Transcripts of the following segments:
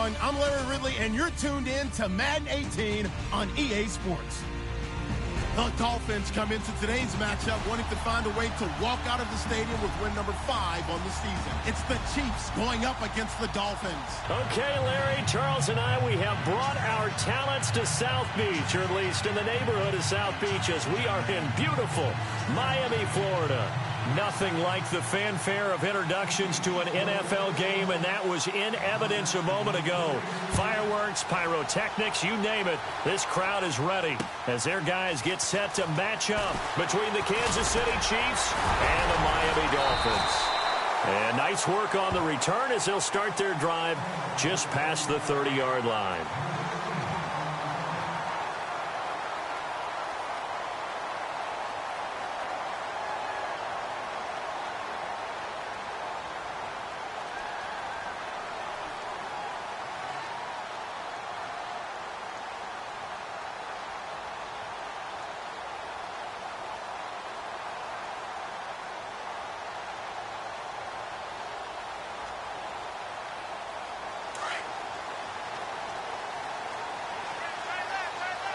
everyone. I'm Larry Ridley, and you're tuned in to Madden 18 on EA Sports. The Dolphins come into today's matchup wanting to find a way to walk out of the stadium with win number 5 on the season. It's the Chiefs going up against the Dolphins. Okay, Larry, Charles and I, we have brought our talents to South Beach, or at least in the neighborhood of South Beach, as we are in beautiful Miami, Florida. Nothing like the fanfare of introductions to an NFL game, and that was in evidence a moment ago. Fireworks, pyrotechnics, you name it. This crowd is ready as their guys get set to match up between the Kansas City Chiefs and the Miami Dolphins. And nice work on the return as they'll start their drive just past the 30-yard line.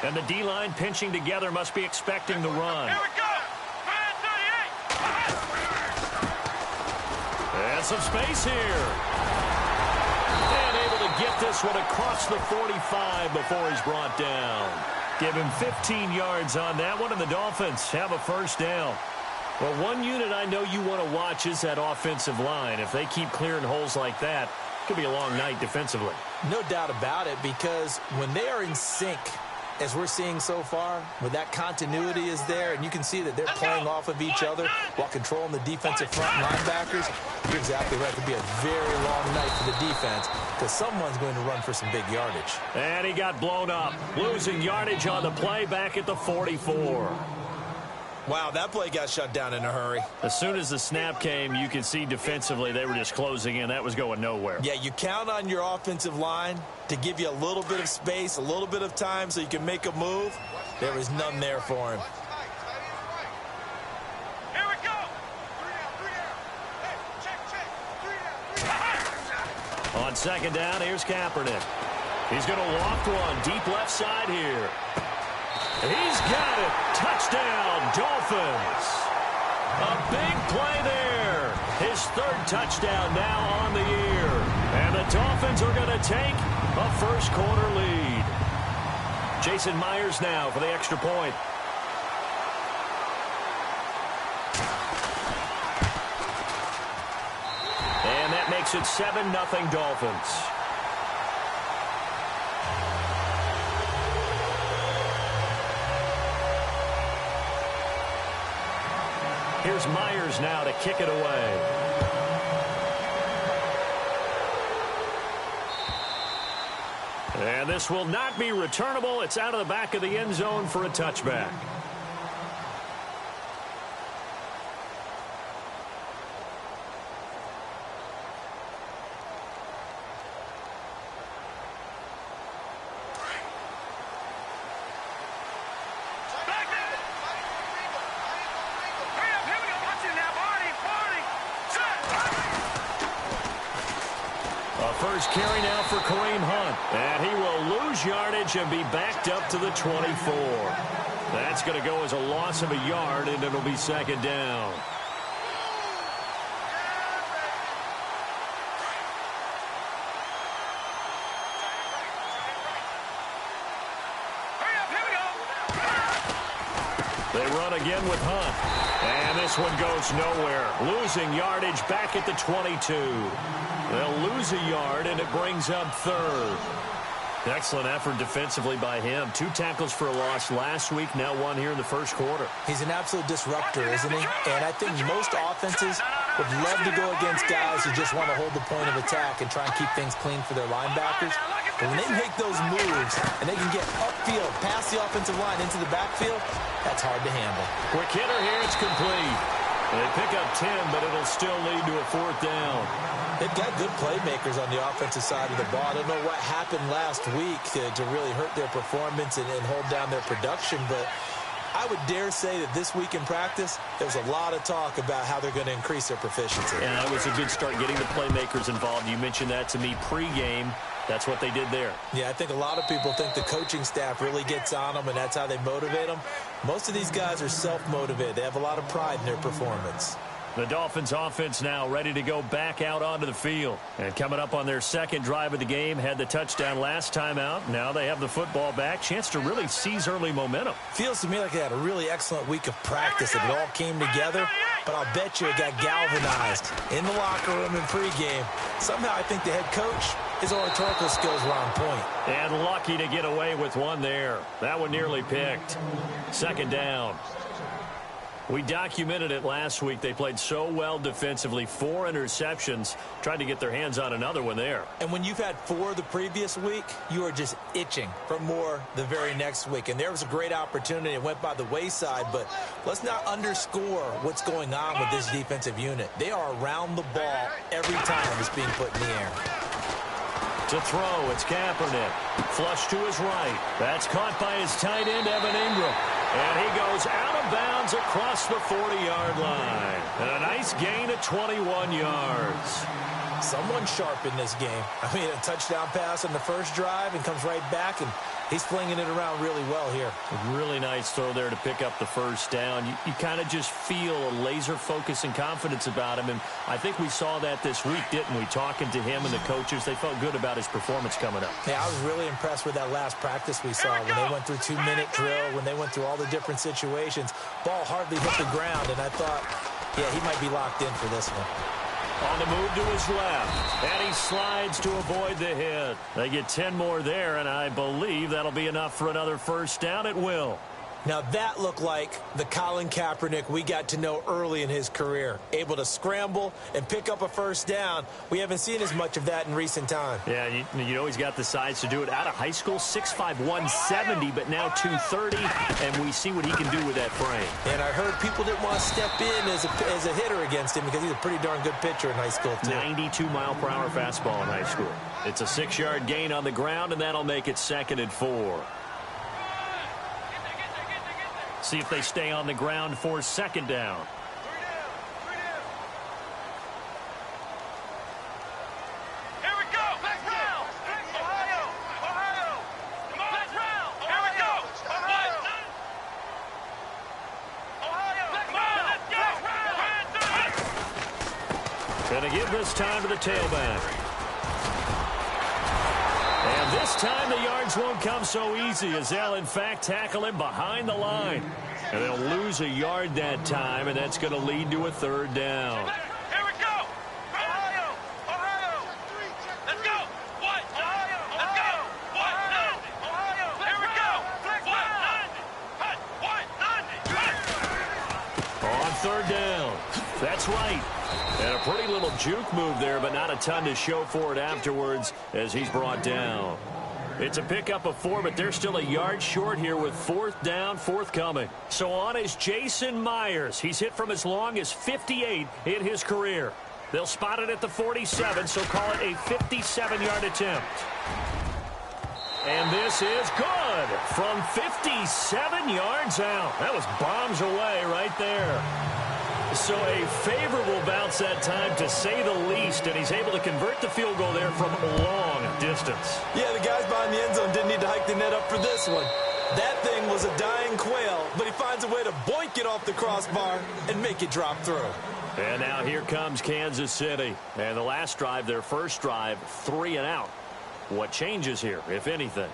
And the D-line pinching together must be expecting the run. Here we go! And some space here. And able to get this one across the 45 before he's brought down. Give him 15 yards on that one, and the Dolphins have a first down. Well, one unit I know you want to watch is that offensive line. If they keep clearing holes like that, it could be a long night defensively. No doubt about it, because when they are in sync, as we're seeing so far, where that continuity is there, and you can see that they're playing off of each other while controlling the defensive front linebackers, you're exactly right. It could be a very long night for the defense because someone's going to run for some big yardage. And he got blown up, losing yardage on the play back at the 44. Wow, that play got shut down in a hurry. As soon as the snap came, you could see defensively they were just closing in. That was going nowhere. Yeah, you count on your offensive line to give you a little bit of space, a little bit of time so you can make a move. There was none there for him. Here we go! On second down, here's Kaepernick. He's going to loft one deep left side here. He's got it. Touchdown, Dolphins. A big play there. His third touchdown now on the year. And the Dolphins are going to take a first quarter lead. Jason Myers now for the extra point. And that makes it 7-0 Dolphins. Here's Myers now to kick it away. And this will not be returnable. It's out of the back of the end zone for a touchback. First carry now for Kareem Hunt. And he will lose yardage and be backed up to the 24. That's going to go as a loss of a yard, and it'll be second down. They run again with Hunt. And this one goes nowhere. Losing yardage back at the 22. They'll lose a yard, and it brings up third. Excellent effort defensively by him. 2 tackles for a loss last week, now 1 here in the first quarter. He's an absolute disruptor, isn't he? And I think most offenses would love to go against guys who just want to hold the point of attack and try and keep things clean for their linebackers. But when they make those moves and they can get upfield, past the offensive line into the backfield, that's hard to handle. Quick hitter here, it's complete. They pick up 10, but it'll still lead to a 4th down. They've got good playmakers on the offensive side of the ball. I don't know what happened last week to really hurt their performance and hold down their production, but I would dare say that this week in practice, there was a lot of talk about how they're going to increase their proficiency. And that was a good start getting the playmakers involved. You mentioned that to me pregame. That's what they did there. Yeah, I think a lot of people think the coaching staff really gets on them, and that's how they motivate them. Most of these guys are self-motivated. They have a lot of pride in their performance. The Dolphins offense now ready to go back out onto the field. And coming up on their second drive of the game, had the touchdown last time out. Now they have the football back. Chance to really seize early momentum. Feels to me like they had a really excellent week of practice. It all came together, but I'll bet you it got galvanized in the locker room in pregame. Somehow I think the head coach, his oratorical skills were on point. And lucky to get away with one there. That one nearly picked. Second down. We documented it last week. They played so well defensively. 4 interceptions. Tried to get their hands on another one there. And when you've had 4 the previous week, you are just itching for more the very next week. And there was a great opportunity. It went by the wayside. But let's not underscore what's going on with this defensive unit. They are around the ball every time it's being put in the air. To throw, it's Kaepernick. Flush to his right. That's caught by his tight end, Evan Ingram. And he goes out of bounds across the 40-yard line. And a nice gain of 21 yards. Someone sharp in this game. I mean, a touchdown pass on the first drive and comes right back, and he's flinging it around really well here. A really nice throw there to pick up the first down. You kind of just feel a laser focus and confidence about him, and I think we saw that this week, didn't we? Talking to him and the coaches, they felt good about his performance coming up. Yeah, I was really impressed with that last practice we saw when they went through 2-minute drill, when they went through all the different situations. Ball hardly hit the ground, and I thought, yeah, he might be locked in for this one. On the move to his left, and he slides to avoid the hit. They get 10 more there, and I believe that'll be enough for another first down. It will. Now, that looked like the Colin Kaepernick we got to know early in his career. Able to scramble and pick up a first down. We haven't seen as much of that in recent time. Yeah, you know he's got the size to do it. Out of high school, 6'5", 170, but now 230, and we see what he can do with that frame. And I heard people didn't want to step in as a hitter against him because he's a pretty darn good pitcher in high school, too. 92-mile-per-hour fastball in high school. It's a 6-yard gain on the ground, and that'll make it 2nd and 4. See if they stay on the ground for 2nd down. Here we go. Next round. Ohio. Come on. Next round. Here we go. Ohio. Come on. Let's go. Gonna give this time to the tailback. And this time the yards won't come so easy as they'll, in fact, tackle him behind the line. And they'll lose a yard that time, and that's going to lead to a 3rd down. Here we go. Ohio. Let's go. What? Ohio. Let's go. What? Ohio. Here we go. What? On 3rd down. That's right. And a pretty little juke move there, but not a ton to show for it afterwards as he's brought down. It's a pickup of 4, but they're still a yard short here with 4th down forthcoming. So on is Jason Myers. He's hit from as long as 58 in his career. They'll spot it at the 47, so call it a 57-yard attempt. And this is good from 57 yards out. That was bombs away right there. So a favorable bounce that time, to say the least, and he's able to convert the field goal there from a long distance. Yeah, the guys behind the end zone didn't need to hike the net up for this one. That thing was a dying quail, but he finds a way to boink it off the crossbar and make it drop through. And now here comes Kansas City. And the last drive, their first drive, 3 and out. What changes here, if anything?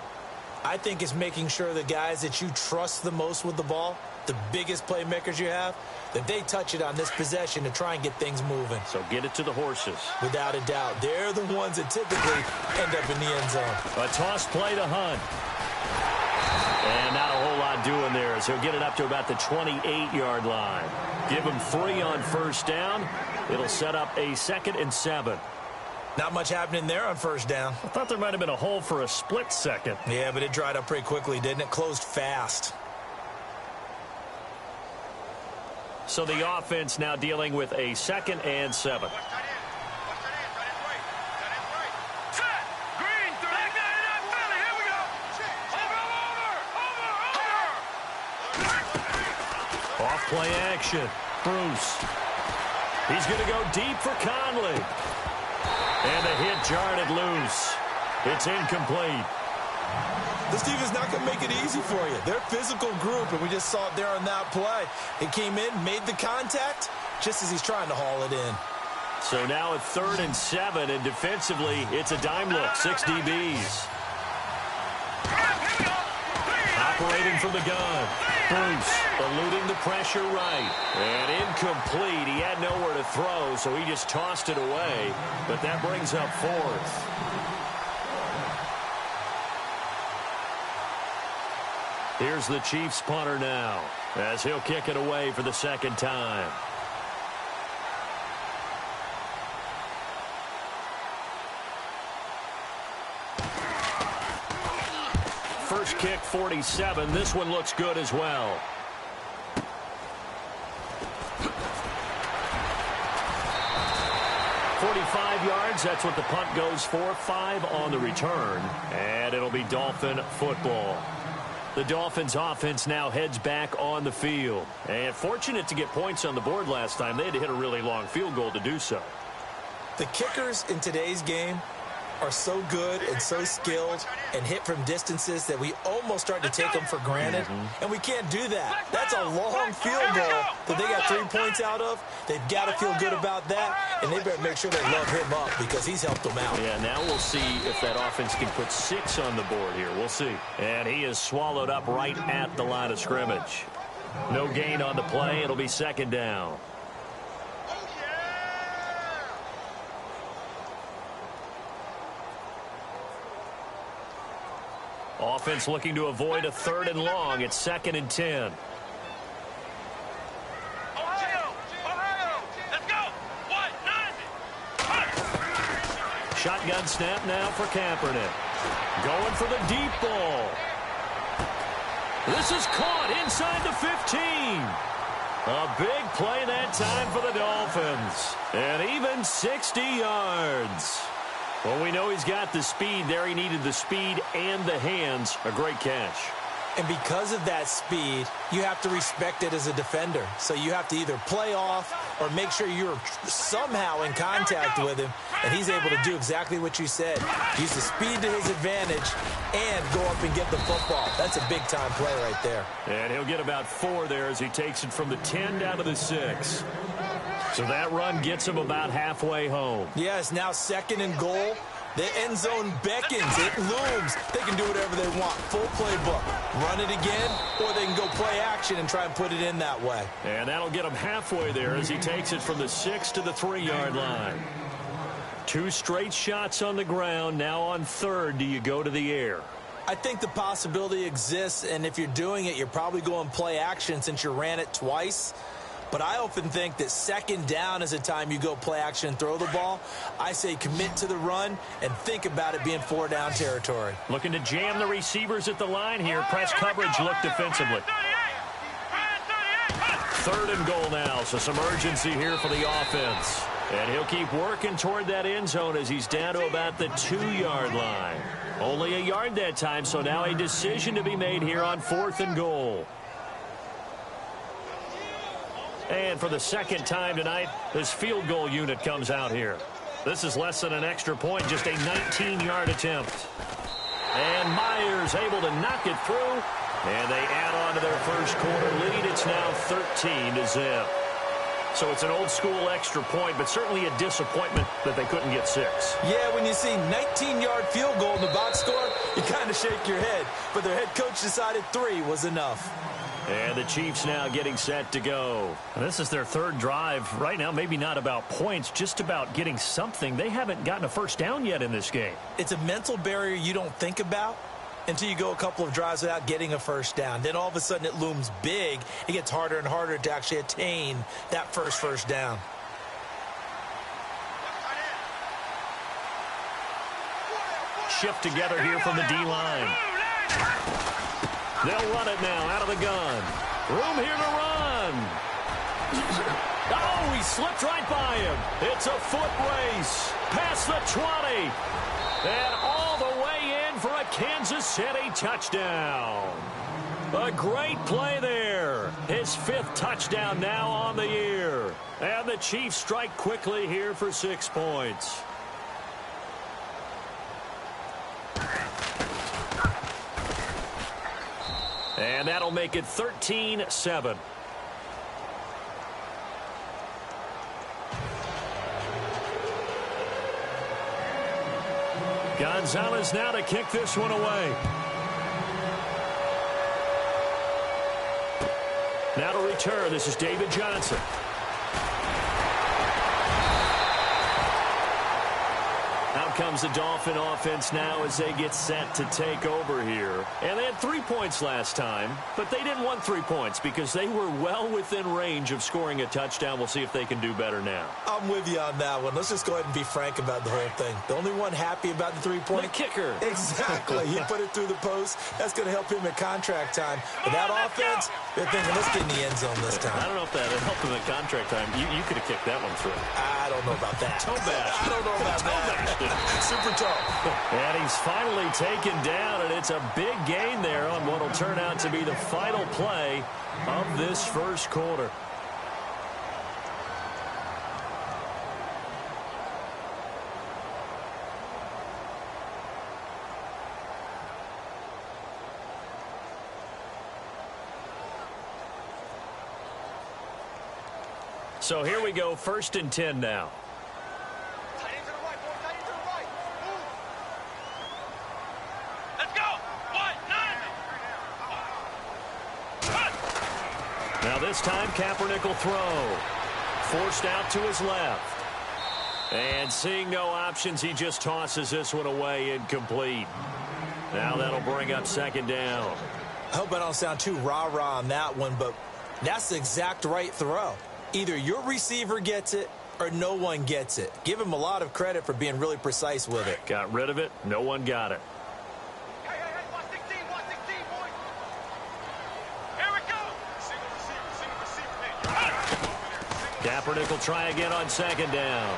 I think it's making sure the guys that you trust the most with the ball, the biggest playmakers you have, that they touch it on this possession to try and get things moving. So get it to the horses. Without a doubt. They're the ones that typically end up in the end zone. A toss play to Hunt. And not a whole lot doing there, so he'll get it up to about the 28-yard line. Give him 3 on 1st down. It'll set up a 2nd and 7. Not much happening there on 1st down. I thought there might have been a hole for a split second. Yeah, but it dried up pretty quickly, didn't it? Closed fast. So the offense now dealing with a 2nd and 7. Off play action. Bruce. He's going to go deep for Conley. And the hit jarred it loose. It's incomplete. This defense not going to make it easy for you. They're a physical group, and we just saw it there on that play. It came in, made the contact, just as he's trying to haul it in. So now it's 3rd and 7, and defensively, it's a dime look, 6 DBs. Operating from the gun. Bruce eluding the pressure right. And incomplete. He had nowhere to throw, so he just tossed it away. But that brings up 4th. Here's the Chiefs punter now, as he'll kick it away for the 2nd time. First kick, 47. This one looks good as well. .45 yards, that's what the punt goes for. 5 on the return, and it'll be Dolphin football. The Dolphins offense now heads back on the field. And fortunate to get points on the board last time. They had to hit a really long field goal to do so. The kickers in today's game are so good and so skilled and hit from distances that we almost start to take them for granted. And we can't do that. That's a long field goal that they got 3 points out of. They've got to feel good about that, and they better make sure they love him up because he's helped them out. Yeah, now we'll see if that offense can put 6 on the board here. We'll see. And he is swallowed up right at the line of scrimmage. No gain on the play. It'll be 2nd down. Offense looking to avoid a 3rd and long. It's 2nd and 10. Let's go. Shotgun snap now for Kaepernick. Going for the deep ball. This is caught inside the 15. A big play that time for the Dolphins. And even 60 yards. Well, we know he's got the speed there. He needed the speed and the hands. A great catch. And because of that speed, you have to respect it as a defender. So you have to either play off or make sure you're somehow in contact with him. And he's able to do exactly what you said. Use the speed to his advantage and go up and get the football. That's a big-time play right there. And he'll get about 4 there as he takes it from the 10 down to the 6. So that run gets him about halfway home. Yeah, it's now 2nd and goal. The end zone beckons. It looms. They can do whatever they want. Full playbook. Run it again, or they can go play action and try and put it in that way. And that'll get him halfway there as he takes it from the 6 to the 3-yard line. 2 straight shots on the ground. Now on 3rd, do you go to the air? I think the possibility exists, and if you're doing it, you're probably going play action since you ran it twice. But I often think that 2nd down is a time you go play action and throw the ball. I say commit to the run and think about it being 4-down territory. Looking to jam the receivers at the line here. Press coverage look defensively. 3rd and goal now, so some urgency here for the offense. And he'll keep working toward that end zone as he's down to about the 2-yard line. Only a yard that time, so now a decision to be made here on 4th and goal. And for the 2nd time tonight, his field goal unit comes out here. This is less than an extra point, just a 19-yard attempt. And Myers able to knock it through. And they add on to their first quarter lead. It's now 13-0. So it's an old-school extra point, but certainly a disappointment that they couldn't get 6. Yeah, when you see 19-yard field goal in the box score, you kind of shake your head. But their head coach decided 3 was enough. And the Chiefs now getting set to go. This is their 3rd drive. Right now, maybe not about points, just about getting something. They haven't gotten a first down yet in this game. It's a mental barrier you don't think about until you go a couple of drives without getting a first down. Then all of a sudden it looms big. It gets harder and harder to actually attain that first down. Shift together here from the D-line. They'll run it now out of the gun. Room here to run. Oh, he slipped right by him. It's a foot race. Past the 20. And all the way in for a Kansas City touchdown. A great play there. His 5th touchdown now on the year. And the Chiefs strike quickly here for 6 points. And that'll make it 13-7. Gonzalez now to kick this one away. Now to return, this is David Johnson. Out comes the Dolphin offense now as they get set to take over here. And they had 3 points last time, but they didn't want 3 points because they were well within range of scoring a touchdown. We'll see if they can do better now. I'm with you on that one. Let's just go ahead and be frank about the whole thing. The only one happy about the 3-point? The kicker. Exactly. He put it through the post. That's going to help him at contract time. But that offense, they're thinking, let's get in the end zone this time. I don't know if that helped him at contract time. You could have kicked that one through. I don't know about that. Toe bash. I don't know about that. Super tough. And he's finally taken down, and it's a big gain there on what will turn out to be the final play of this first quarter. So here we go, 1st and 10 now. Now this time, Kaepernick will throw. Forced out to his left. And seeing no options, he just tosses this one away incomplete. Now that'll bring up 2nd down. I hope I don't sound too rah-rah on that one, but that's the exact right throw. Either your receiver gets it or no one gets it. Give him a lot of credit for being really precise with it. Got rid of it. No one got it. Kaepernick will try again on 2nd down.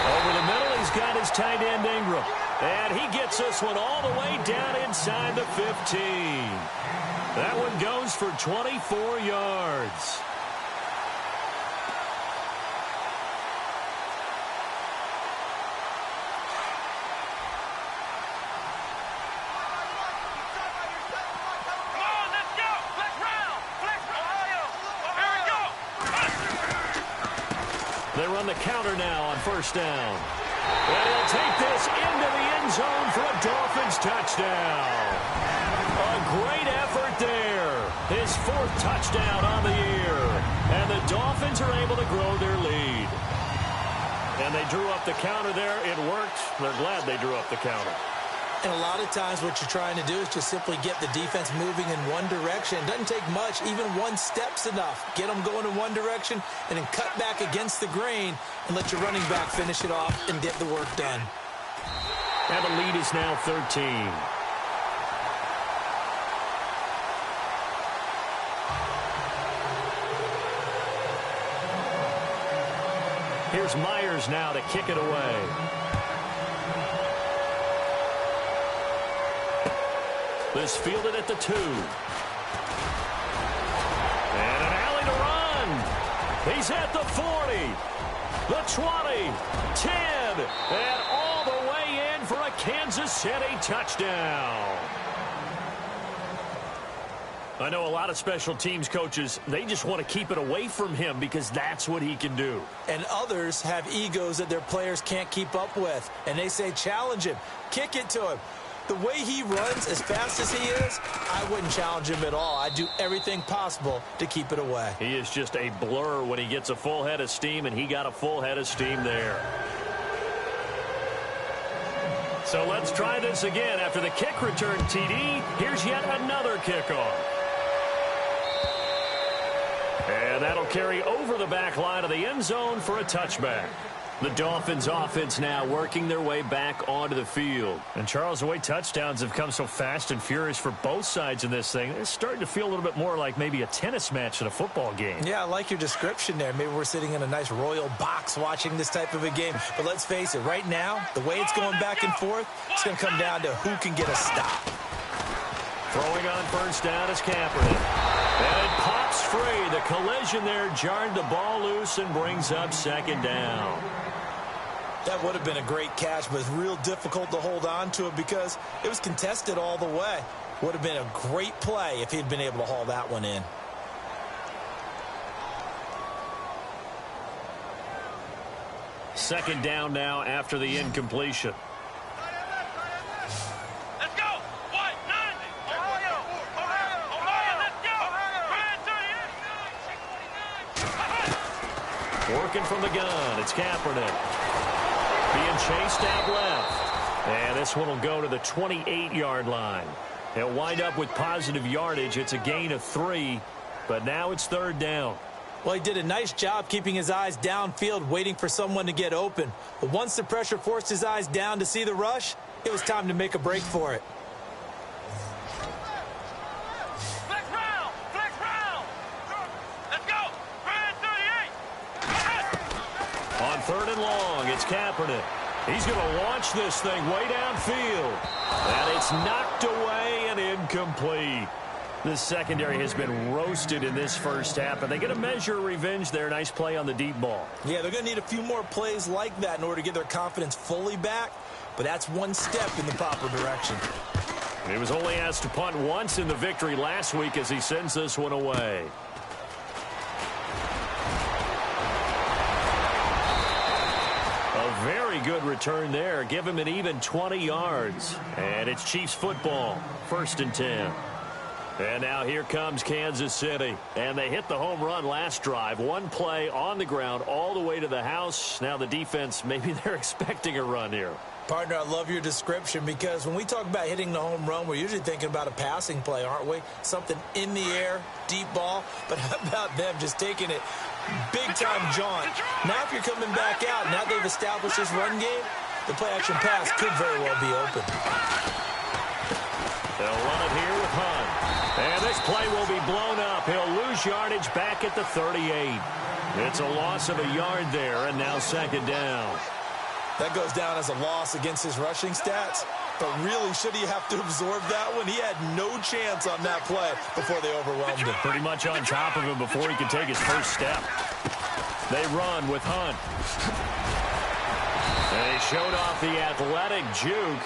Over the middle, he's got his tight end Ingram. And he gets this one all the way down inside the 15. That one goes for 24 yards. They run the counter now on 1st down. And he'll take this into the end zone for a Dolphins touchdown. A great effort there. His 4th touchdown on the year. And the Dolphins are able to grow their lead. And they drew up the counter there. It worked. They're glad they drew up the counter. And a lot of times what you're trying to do is just simply get the defense moving in one direction. It doesn't take much. Even 1 step's enough. Get them going in one direction and then cut back against the grain and let your running back finish it off and get the work done. And the lead is now 13. Here's Myers now to kick it away. This fielded at the 2. And an alley to run. He's at the 40, the 20, 10, and all the way in for a Kansas City touchdown. I know a lot of special teams coaches, they just want to keep it away from him because that's what he can do. And others have egos that their players can't keep up with. And they say, challenge him, kick it to him. The way he runs as fast as he is, I wouldn't challenge him at all. I'd do everything possible to keep it away. He is just a blur when he gets a full head of steam, and he got a full head of steam there. So let's try this again. After the kick return, TD, here's yet another kickoff. And that'll carry over the back line of the end zone for a touchback. The Dolphins offense now working their way back onto the field. And Charles, the way touchdowns have come so fast and furious for both sides in this thing, it's starting to feel a little bit more like maybe a tennis match than a football game. Yeah, I like your description there. Maybe we're sitting in a nice royal box watching this type of a game. But let's face it, right now, the way it's going back and forth, it's going to come down to who can get a stop. Throwing on 1st down is Kaepernick. And it pops free. The collision there jarred the ball loose and brings up 2nd down. That would have been a great catch, but it's real difficult to hold on to it because it was contested all the way. Would have been a great play if he'd been able to haul that one in. Second down now after the incompletion. Let's go. What? None. Ohio. Let's go. Working from the gun. It's Kaepernick. Being chased out left. And this one will go to the 28-yard line. He'll wind up with positive yardage. It's a gain of 3, but now it's third down. Well, he did a nice job keeping his eyes downfield, waiting for someone to get open. But once the pressure forced his eyes down to see the rush, it was time to make a break for it. Flex round. Flex round. Let's go. Brand 38. On third and long, it's Kaepernick. He's going to launch this thing way downfield. And it's knocked away and incomplete. The secondary has been roasted in this first half, but they get a measure of revenge there. Nice play on the deep ball. Yeah, they're going to need a few more plays like that in order to get their confidence fully back, but that's one step in the proper direction. He was only asked to punt once in the victory last week as he sends this one away. A very good return there. Give him an even 20 yards. And it's Chiefs football. 1st and 10. And now here comes Kansas City. And they hit the home run last drive. One play on the ground all the way to the house. Now the defense, maybe they're expecting a run here. Partner, I love your description because when we talk about hitting the home run, we're usually thinking about a passing play, aren't we? Something in the air, deep ball. But how about them just taking it big-time jaunt? Now if you're coming back out, now they've established this run game, the play-action pass could very well be open. They'll run it here with Hunt. And this play will be blown up. He'll lose yardage back at the 38. It's a loss of a yard there, and now second down. That goes down as a loss against his rushing stats. But really, should he have to absorb that one? He had no chance on that play before they overwhelmed him. Pretty much on top of him before he could take his first step. They run with Hunt. And he showed off the athletic juke.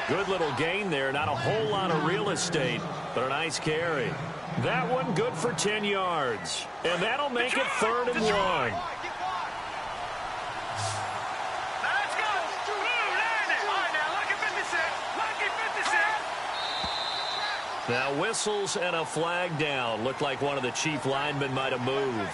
Good little gain there. Not a whole lot of real estate, but a nice carry. That one good for 10 yards. And that'll make it 3rd and 1. Now whistles and a flag down. Looked like one of the Chief linemen might have moved.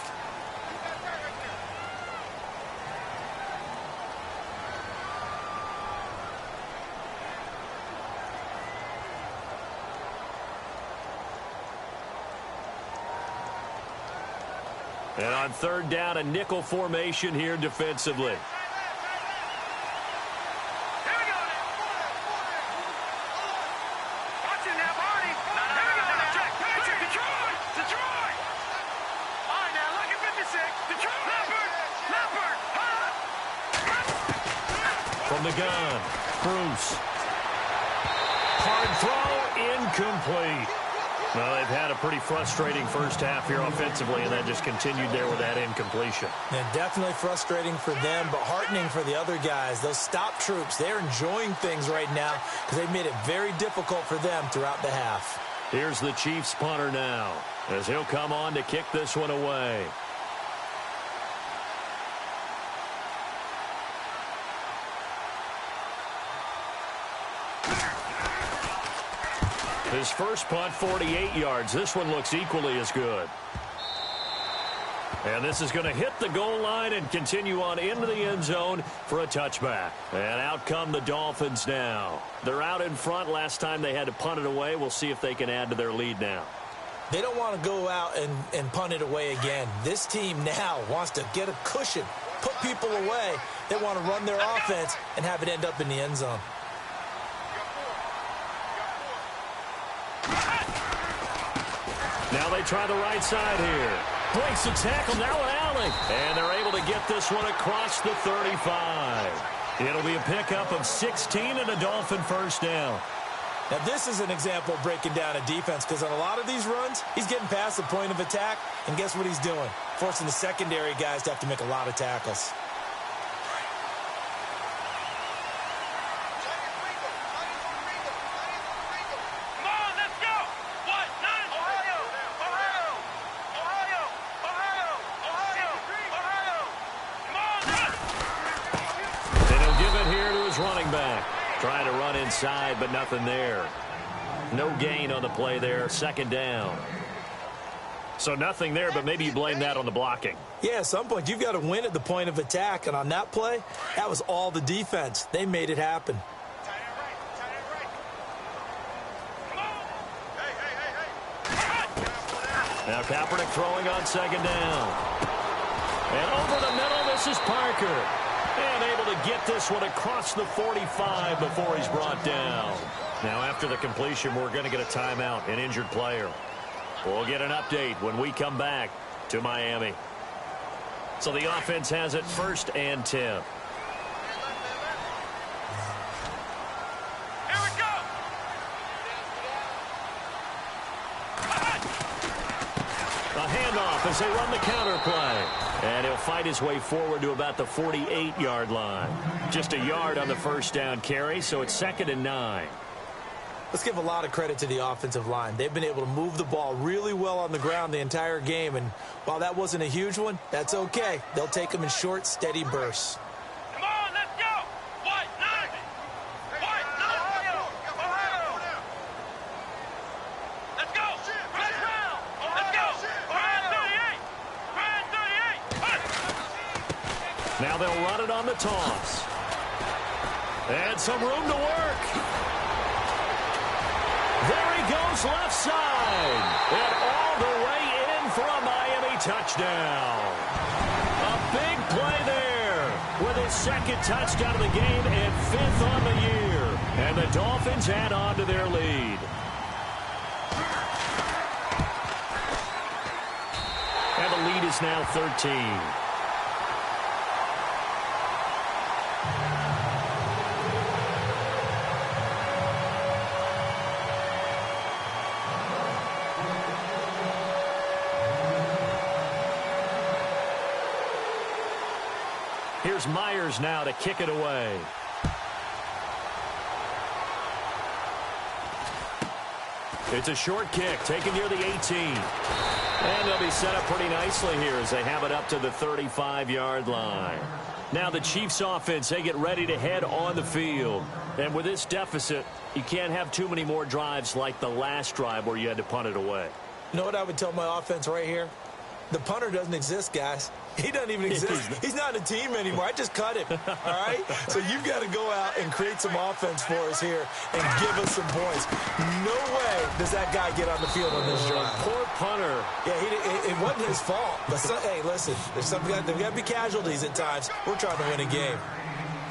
And on third down, a nickel formation here defensively. From the gun, Bruce. Hard throw, incomplete. Well, they've had a pretty frustrating first half here offensively, and that just continued there with that incompletion. And definitely frustrating for them, but heartening for the other guys. Those stop troops, they're enjoying things right now because they've made it very difficult for them throughout the half. Here's the Chiefs punter now as he'll come on to kick this one away. His first punt, 48 yards. This one looks equally as good. And this is going to hit the goal line and continue on into the end zone for a touchback. And out come the Dolphins now. They're out in front. Last time they had to punt it away. We'll see if they can add to their lead now. They don't want to go out and punt it away again. This team now wants to get a cushion, put people away. They want to run their offense and have it end up in the end zone. Now they try the right side here. Breaks the tackle, now an alley. And they're able to get this one across the 35. It'll be a pickup of 16 and a Dolphin first down. Now this is an example of breaking down a defense because on a lot of these runs, he's getting past the point of attack, and guess what he's doing? Forcing the secondary guys to have to make a lot of tackles. Come on, let's go! Trying to run inside, but nothing there. No gain on the play there. Second down. So nothing there, but maybe you blame that on the blocking. Yeah, at some point, you've got to win at the point of attack. And on that play, that was all the defense. They made it happen. Now Kaepernick throwing on second down. And over the middle, this is Parker. And able to get this one across the 45 before he's brought down. Now after the completion, we're going to get a timeout, an injured player. We'll get an update when we come back to Miami. So the offense has it 1st and 10. Here we go. A handoff as they run the counter play. And he'll fight his way forward to about the 48-yard line. Just a yard on the first down carry, so it's 2nd and 9. Let's give a lot of credit to the offensive line. They've been able to move the ball really well on the ground the entire game. And while that wasn't a huge one, that's okay. They'll take them in short, steady bursts. Come on, let's go. White, nine. White, nine. Ohio. Let's go. Let's round. Let's go. Ohio 38. Ohio 38. Now they'll run it on the toss. And some room to work. There he goes left side. And all the way in for a Miami touchdown. A big play there with his 2nd touchdown of the game and 5th on the year. And the Dolphins add on to their lead. And the lead is now 13. Here's Myers now to kick it away. It's a short kick taken near the 18. And they'll be set up pretty nicely here as they have it up to the 35-yard line. Now the Chiefs offense, they get ready to head on the field. And with this deficit, you can't have too many more drives like the last drive where you had to punt it away. You know what I would tell my offense right here? The punter doesn't exist, guys. He doesn't even exist. He's not a team anymore. I just cut him, all right? So you've got to go out and create some offense for us here and give us some points. No way does that guy get on the field on this drive. Poor punter. Yeah, it wasn't his fault. But hey, listen, there's got to be casualties at times. We're trying to win a game.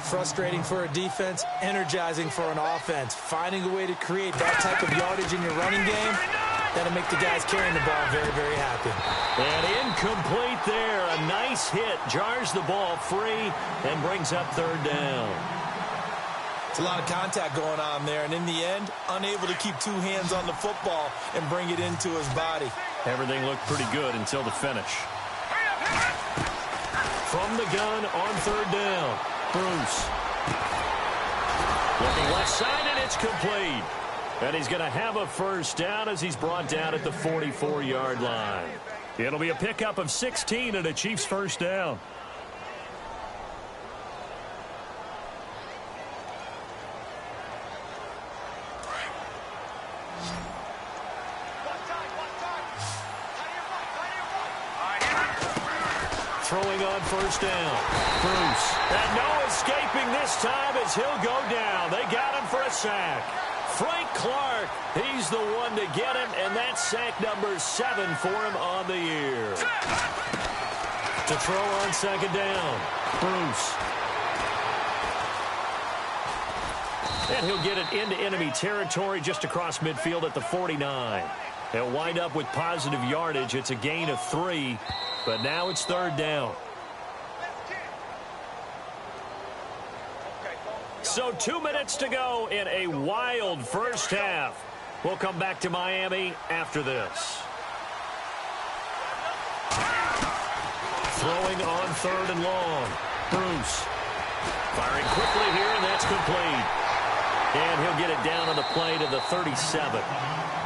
Frustrating for a defense, energizing for an offense. Finding a way to create that type of yardage in your running game, that'll make the guys carrying the ball very, very happy. And incomplete there. A nice hit. Jars the ball free and brings up 3rd down. It's a lot of contact going on there. And in the end, unable to keep 2 hands on the football and bring it into his body. Everything looked pretty good until the finish. From the gun on 3rd down. Bruce. Looking left side, and it's complete. And he's going to have a first down as he's brought down at the 44-yard line. It'll be a pickup of 16 and a Chiefs first down. Throwing on first down. Bruce. And no escaping this time as he'll go down. They got him for a sack. Frank Clark, he's the one to get him, and that's sack number 7 for him on the year. To throw on second down. Bruce. And he'll get it into enemy territory just across midfield at the 49. He'll wind up with positive yardage. It's a gain of 3, but now it's 3rd down. So 2 minutes to go in a wild first half. We'll come back to Miami after this. Throwing on 3rd and long. Bruce. Firing quickly here, and that's complete. And he'll get it down on the play to the 37.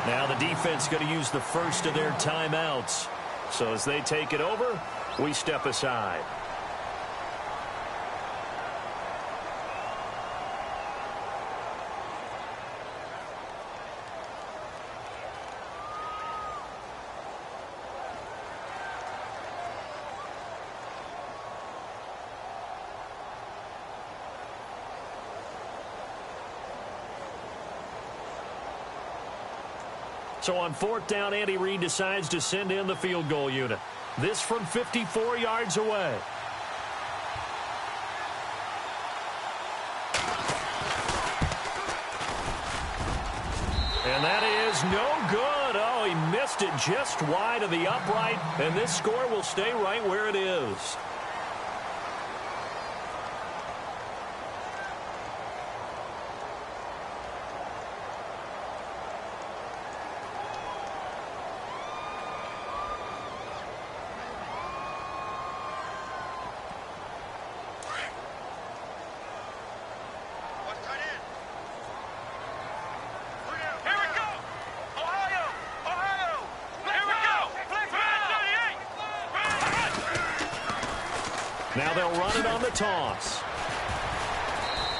Now the defense going to use the first of their timeouts. So as they take it over, we step aside. So on 4th down, Andy Reid decides to send in the field goal unit. This from 54 yards away. And that is no good. Oh, he missed it just wide of the upright, and this score will stay right where it is. Now they'll run it on the toss.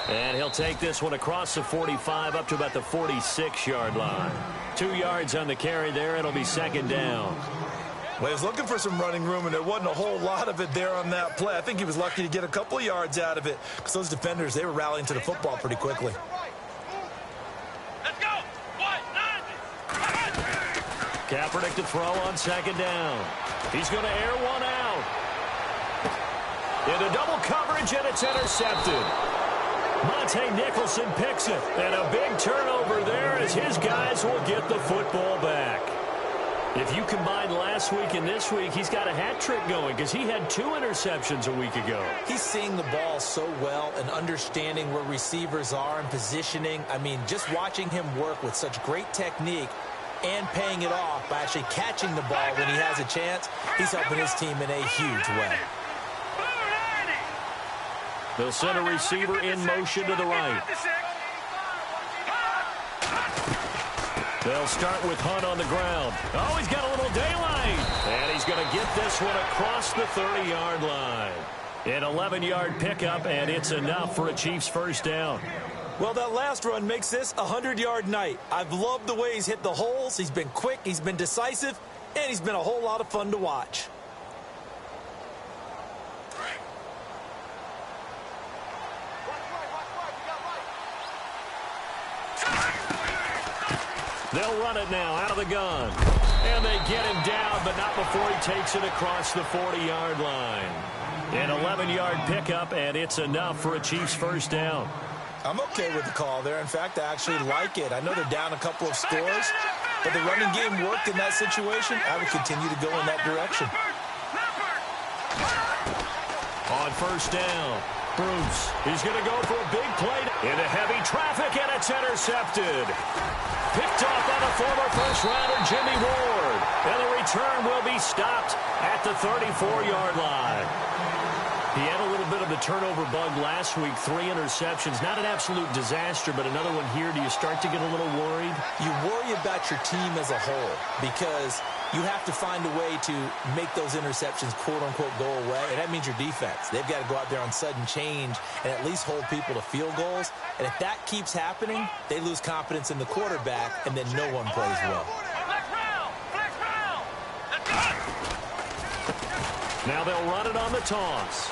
And he'll take this one across the 45 up to about the 46-yard line. 2 yards on the carry there. It'll be 2nd down. Well, he was looking for some running room, and there wasn't a whole lot of it there on that play. I think he was lucky to get a couple of yards out of it because those defenders, they were rallying to the football pretty quickly. Let's go. Kaepernick to throw on 2nd down. He's going to air one out. Into double coverage, and it's intercepted. Monte Nicholson picks it, and a big turnover there as his guys will get the football back. If you combine last week and this week, he's got a hat trick going because he had 2 interceptions a week ago. He's seeing the ball so well and understanding where receivers are and positioning. I mean, just watching him work with such great technique and paying it off by actually catching the ball when he has a chance, he's helping his team in a huge way. They'll send a receiver in motion to the right. They'll start with Hunt on the ground. Oh, he's got a little daylight. And he's going to get this one across the 30-yard line. An 11-yard pickup, and it's enough for a Chiefs first down. Well, that last run makes this a 100-yard night. I've loved the way he's hit the holes. He's been quick, he's been decisive, and he's been a whole lot of fun to watch. They'll run it now out of the gun. And they get him down, but not before he takes it across the 40-yard line. An 11-yard pickup, and it's enough for a Chiefs first down. I'm okay with the call there. In fact, I actually like it. I know they're down a couple of scores, but the running game worked in that situation. I would continue to go in that direction. On first down, Bruce. He's going to go for a big play into heavy traffic, and it's intercepted. Picked off by the former first-rounder Jimmy Ward. And the return will be stopped at the 34-yard line. He had a little bit of the turnover bug last week, 3 interceptions. Not an absolute disaster, but another one here. Do you start to get a little worried? You worry about your team as a whole because you have to find a way to make those interceptions, quote-unquote, go away, and that means your defense. They've got to go out there on sudden change and at least hold people to field goals. And if that keeps happening, they lose confidence in the quarterback, and then no one plays well. Now they'll run it on the toss.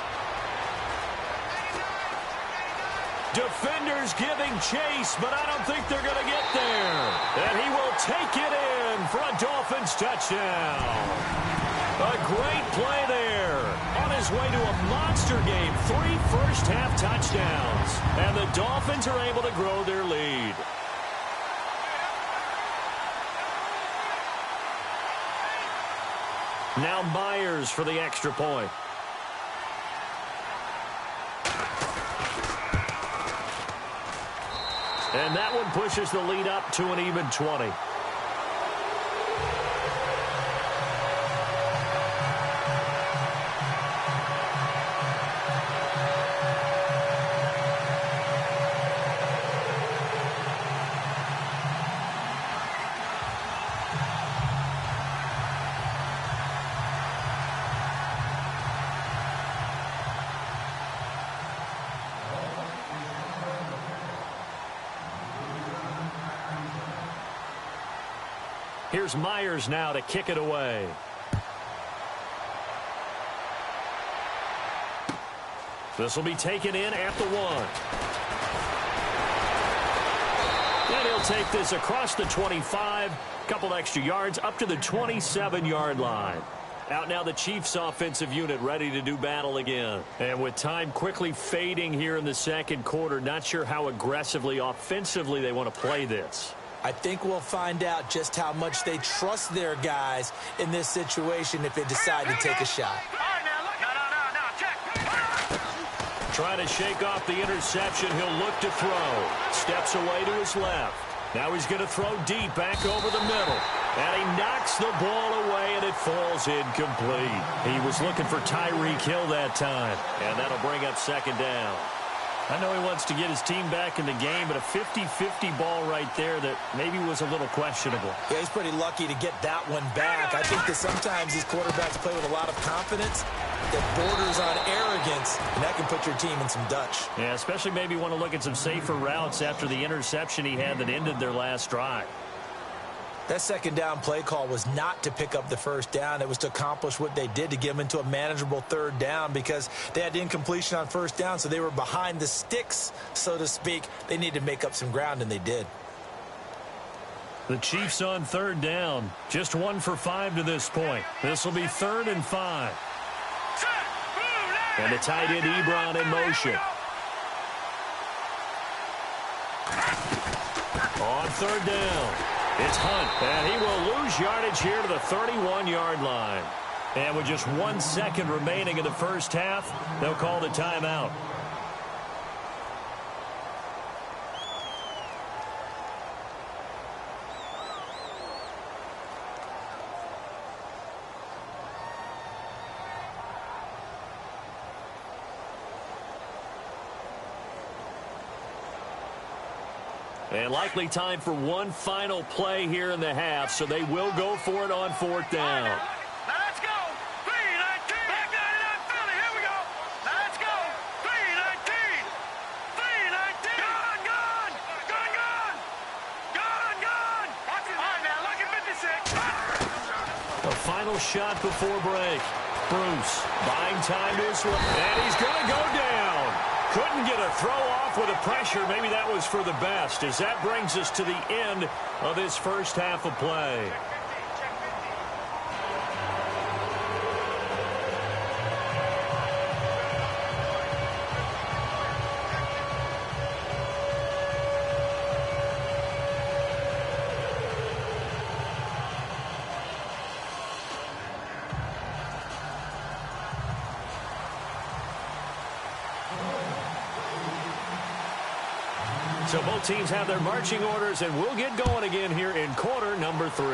Defenders giving chase, but I don't think they're going to get there. And he will take it in for a Dolphins touchdown. A great play there. On his way to a monster game, 3 first-half touchdowns. And the Dolphins are able to grow their lead. Now Myers for the extra point. And that one pushes the lead up to an even 20. Here's Myers now to kick it away. This will be taken in at the 1. And he'll take this across the 25, couple extra yards up to the 27-yard line. Out now the Chiefs offensive unit ready to do battle again. And with time quickly fading here in the second quarter, not sure how aggressively, offensively they want to play this. I think we'll find out just how much they trust their guys in this situation if they decide to take a shot. Trying to shake off the interception. He'll look to throw. Steps away to his left. Now he's going to throw deep back over the middle. And he knocks the ball away, and it falls incomplete. He was looking for Tyreek Hill that time. And that'll bring up second down. I know he wants to get his team back in the game, but a 50-50 ball right there that maybe was a little questionable. Yeah, he's pretty lucky to get that one back. I think that sometimes these quarterbacks play with a lot of confidence that borders on arrogance, and that can put your team in some Dutch. Yeah, especially maybe want to look at some safer routes after the interception he had that ended their last drive. That second down play call was not to pick up the first down. It was to accomplish what they did, to get them into a manageable third down, because they had incompletion on first down, so they were behind the sticks, so to speak. They needed to make up some ground, and they did. The Chiefs on third down. Just 1 for 5 to this point. This will be 3rd and 5. And the tight end Ebron in motion. On third down. It's Hunt, and he will lose yardage here to the 31-yard line. And with just 1 second remaining in the first half, they'll call the timeout. And likely time for one final play here in the half, so they will go for it on 4th down. Now let's go. 3-19. Back 99 Philly. Here we go. Now let's go. 3-19. 3-19. Gone. All right, now look at 56. A final shot before break. Bruce buying time to his right, and he's going to go down. Couldn't get a throw off with the pressure. Maybe that was for the best, as that brings us to the end of this first half of play. So both teams have their marching orders, and we'll get going again here in quarter number 3.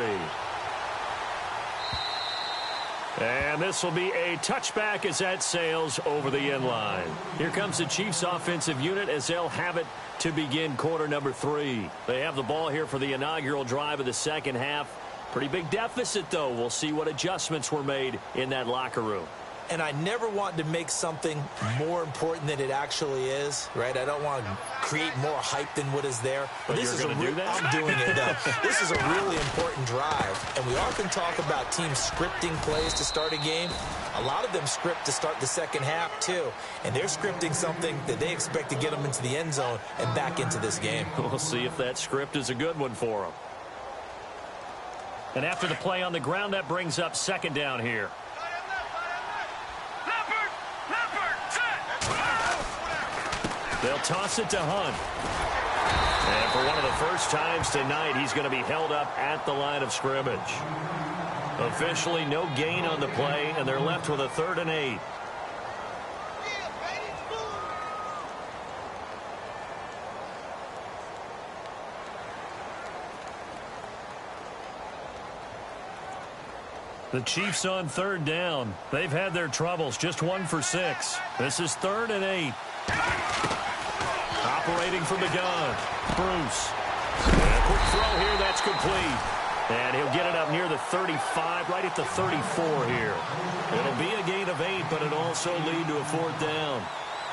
And this will be a touchback as that sails over the end line. Here comes the Chiefs offensive unit as they'll have it to begin quarter number 3. They have the ball here for the inaugural drive of the second half. Pretty big deficit, though. We'll see what adjustments were made in that locker room. And I never want to make something more important than it actually is, right? I don't want to create more hype than what is there. But this you're going to do that? I'm doing it, though. This is a really important drive. And we often talk about teams scripting plays to start a game. A lot of them script to start the second half, too. And they're scripting something that they expect to get them into the end zone and back into this game. We'll see if that script is a good one for them. And after the play on the ground, that brings up second down here. They'll toss it to Hunt. And for one of the first times tonight, he's going to be held up at the line of scrimmage. Officially no gain on the play, and they're left with a 3rd and 8. The Chiefs on 3rd down. They've had their troubles, just 1 for 6. This is 3rd and 8. Operating from the gun, Bruce. And a quick throw here, that's complete. And he'll get it up near the 35, right at the 34 here. It'll be a gain of 8, but it'll also lead to a 4th down.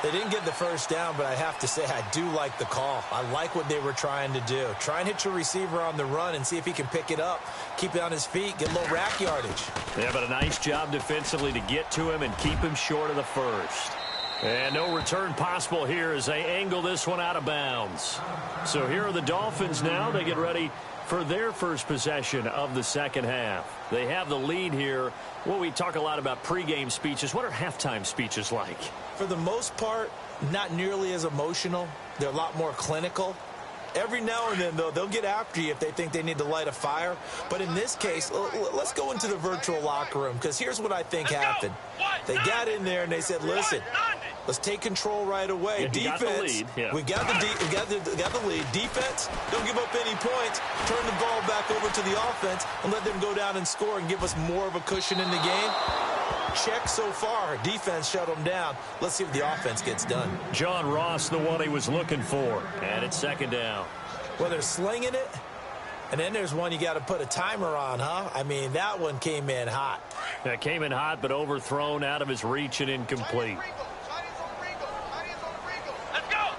They didn't get the first down, but I have to say I do like the call. I like what they were trying to do. Try and hit your receiver on the run and see if he can pick it up, keep it on his feet, get a little rack yardage. Yeah, but a nice job defensively to get to him and keep him short of the first. And no return possible here as they angle this one out of bounds. So here are the Dolphins now. They get ready for their first possession of the second half. They have the lead here. Well, we talk a lot about pregame speeches. What are halftime speeches like? For the most part, not nearly as emotional. They're a lot more clinical. Every now and then, though, they'll get after you if they think they need to light a fire. But in this case, let's go into the virtual locker room, because here's what I think happened. They got in there and they said, listen, let's take control right away. Yeah, Defense, we got the lead. Defense, don't give up any points. Turn the ball back over to the offense and let them go down and score and give us more of a cushion in the game. Check so far. Defense shut them down. Let's see if the offense gets done. John Ross, the one he was looking for. And it's second down. Well, they're slinging it. And then there's one you got to put a timer on, huh? I mean, that one came in hot. That came in hot, but overthrown out of his reach and incomplete. Let's go.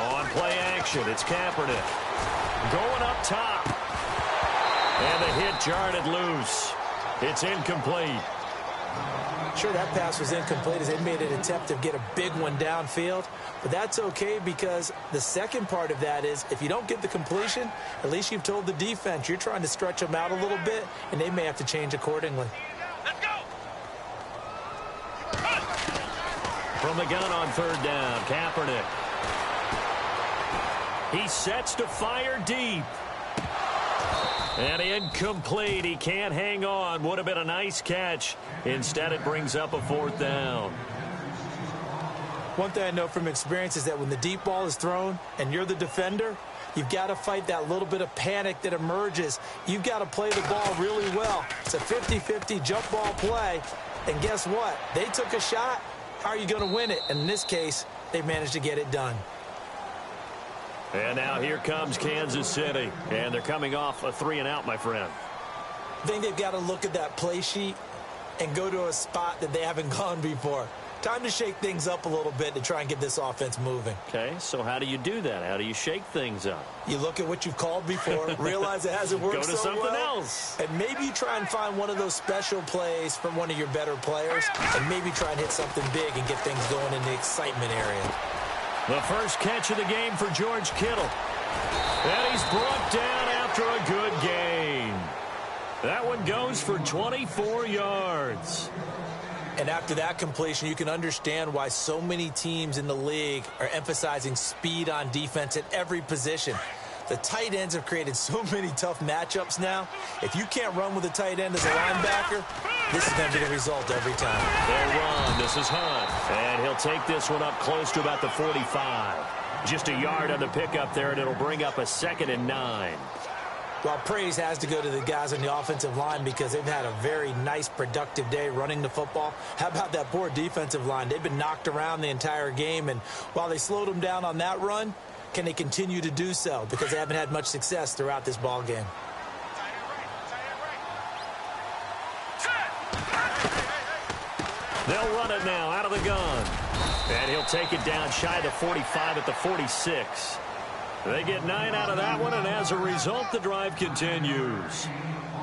On play action, it's Kaepernick. Going up top. And the hit jarred it loose. It's incomplete. Sure, that pass was incomplete as they made an attempt to get a big one downfield. But that's okay, because the second part of that is if you don't get the completion, at least you've told the defense you're trying to stretch them out a little bit, and they may have to change accordingly. Let's go. From the gun on third down, Kaepernick. He sets to fire deep. And incomplete. He can't hang on. Would have been a nice catch. Instead, it brings up a fourth down. One thing I know from experience is that when the deep ball is thrown and you're the defender, you've got to fight that little bit of panic that emerges. You've got to play the ball really well. It's a 50-50 jump ball play. And guess what? They took a shot. How are you going to win it? And in this case, they managed to get it done. And now here comes Kansas City. And they're coming off a 3-and-out, my friend. I think they've got to look at that play sheet and go to a spot that they haven't gone before. Time to shake things up a little bit to try and get this offense moving. Okay, so how do you do that? How do you shake things up? You look at what you've called before, realize it hasn't worked so well. Go to something else. And maybe you try and find one of those special plays from one of your better players, and maybe try and hit something big and get things going in the excitement area. The first catch of the game for George Kittle. And he's brought down after a good gain. That one goes for 24 yards. And after that completion, you can understand why so many teams in the league are emphasizing speed on defense at every position. The tight ends have created so many tough matchups now. If you can't run with a tight end as a linebacker, this is going to be the result every time. They'll run. This is Hunt. And he'll take this one up close to about the 45. Just a yard on the pickup there, and it'll bring up a 2nd and 9. Well, praise has to go to the guys on the offensive line because they've had a very nice, productive day running the football. How about that poor defensive line? They've been knocked around the entire game, and while they slowed them down on that run, can they continue to do so? Because they haven't had much success throughout this ball game. They'll run it now out of the gun. And he'll take it down shy of the 45 at the 46. They get 9 out of that one, and as a result, the drive continues.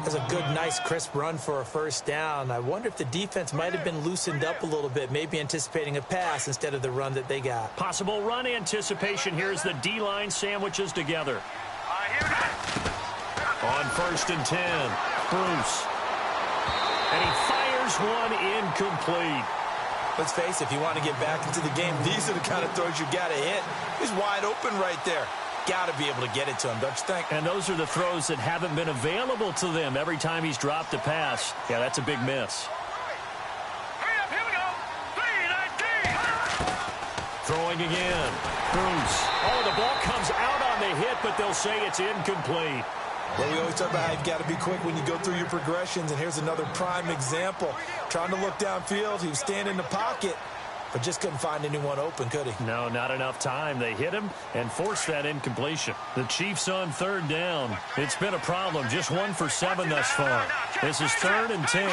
That's a good, nice, crisp run for a first down. I wonder if the defense might have been loosened up a little bit, maybe anticipating a pass instead of the run that they got. Possible run anticipation. Here's the D-line sandwiches together. On 1st and 10, Bruce. And he fires one incomplete. Let's face it, if you want to get back into the game, these are the kind of throws you got to hit. He's wide open right there. Got to be able to get it to him, don't you think? And those are the throws that haven't been available to them every time he's dropped a pass. Yeah, that's a big miss. Hurry up, here we go. 3-19. Throwing again. Bruce. Oh, the ball comes out on the hit, but they'll say it's incomplete. Well, we always talk about how you've got to be quick when you go through your progressions, and here's another prime example. Trying to look downfield, he was standing in the pocket, but just couldn't find anyone open, could he? No, not enough time. They hit him and forced that incompletion. The Chiefs on 3rd down. It's been a problem. Just 1 for 7 thus far. This is 3rd and 10.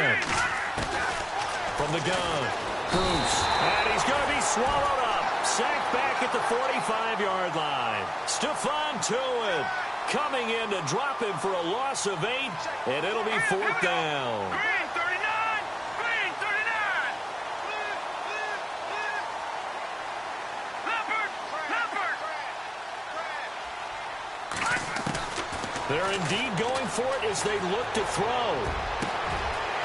From the gun, Bruce. And he's going to be swallowed up. Sacked back at the 45-yard line. Stephon Tuitt coming in to drop him for a loss of 8, and it'll be 4th down. Green 39. Green 39. They're indeed going for it as they look to throw.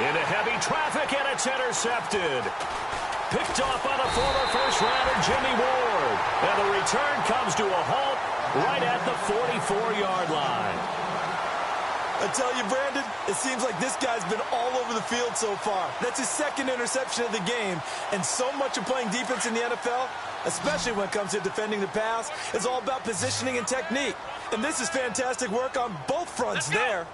Into heavy traffic, and it's intercepted. Picked off by the former first-rounder Jimmy Ward. And the return comes to a halt right at the 44-yard line. I tell you, Brandon, it seems like this guy's been all over the field so far. That's his second interception of the game. And so much of playing defense in the NFL, especially when it comes to defending the pass, is all about positioning and technique. And this is fantastic work on both fronts there.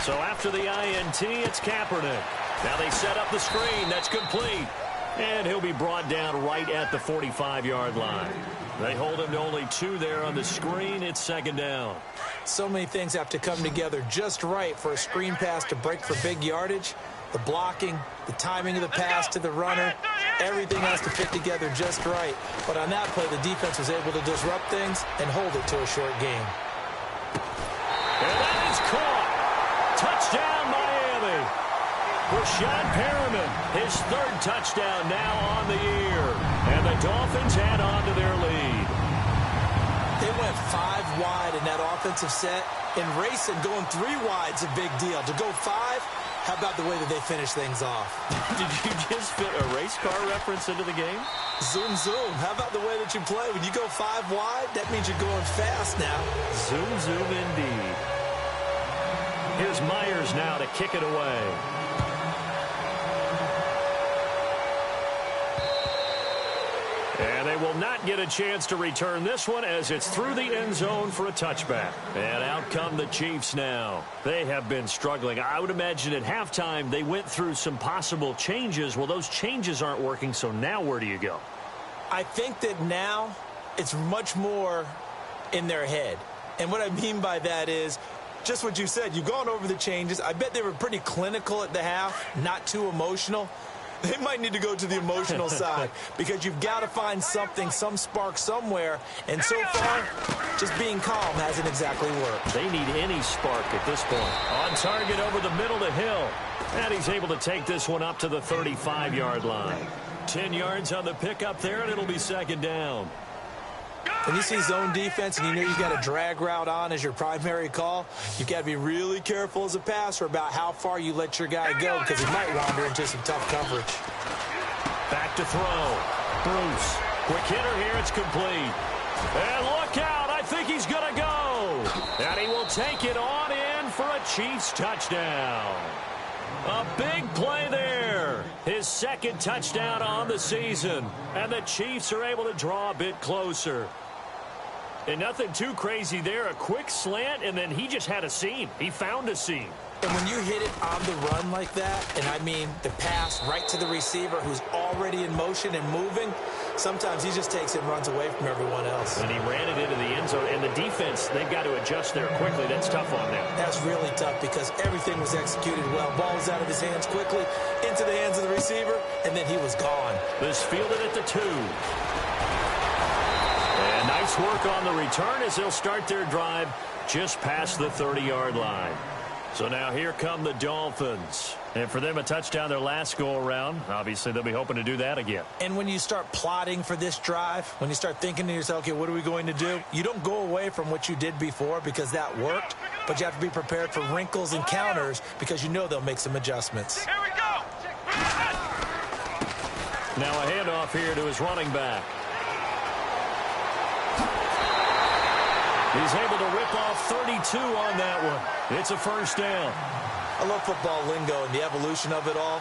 So after the INT, it's Kaepernick. Now they set up the screen. That's complete. And he'll be brought down right at the 45-yard line. They hold him to only 2 there on the screen. It's second down. So many things have to come together just right for a screen pass to break for big yardage. The blocking, the timing of the pass to the runner, everything has to fit together just right. But on that play, the defense was able to disrupt things and hold it to a short game. And that is caught. Touchdown, Miami. Rashad Perriman, his 3rd touchdown now on the year. And the Dolphins add on to their lead. They went 5 wide in that offensive set. And racing, going 3 wide's a big deal. To go 5, how about the way that they finish things off? Did you just fit a race car reference into the game? Zoom, zoom. How about the way that you play? When you go 5 wide, that means you're going fast now. Zoom, zoom indeed. Here's Myers now to kick it away. And they will not get a chance to return this one as it's through the end zone for a touchback. And out come the Chiefs now. They have been struggling. I would imagine at halftime they went through some possible changes. Well, those changes aren't working, so now where do you go? I think that now it's much more in their head. And what I mean by that is just what you said. You've gone over the changes. I bet they were pretty clinical at the half, not too emotional. They might need to go to the emotional side because you've got to find something, some spark somewhere. And so far, just being calm hasn't exactly worked. They need any spark at this point. On target over the middle to Hill. And he's able to take this one up to the 35-yard line. 10 yards on the pickup there, and it'll be second down. When you see zone defense and you know you got a drag route on as your primary call, you've got to be really careful as a passer about how far you let your guy go because he might wander into some tough coverage. Back to throw. Bruce. Quick hitter here. It's complete. And look out. I think he's going to go. And he will take it on in for a Chiefs touchdown. A big play there. His 2nd touchdown on the season. And the Chiefs are able to draw a bit closer. And nothing too crazy there. A quick slant, and then he just had a seam. He found a seam. And when you hit it on the run like that, and I mean the pass right to the receiver who's already in motion and moving, sometimes he just takes it and runs away from everyone else. And he ran it into the end zone. And the defense, they've got to adjust there quickly. That's tough on them. That's really tough because everything was executed well. Ball was out of his hands quickly, into the hands of the receiver, and then he was gone. This fielded at the 2. And nice work on the return as they'll start their drive just past the 30-yard line. So now here come the Dolphins. And for them, a touchdown their last go-around. Obviously, they'll be hoping to do that again. And when you start plotting for this drive, when you start thinking to yourself, okay, what are we going to do? You don't go away from what you did before because that worked, but you have to be prepared for wrinkles and counters because you know they'll make some adjustments. Here we go. Now a handoff here to his running back. He's able to rip off 32 on that one. It's a first down. I love football lingo and the evolution of it all.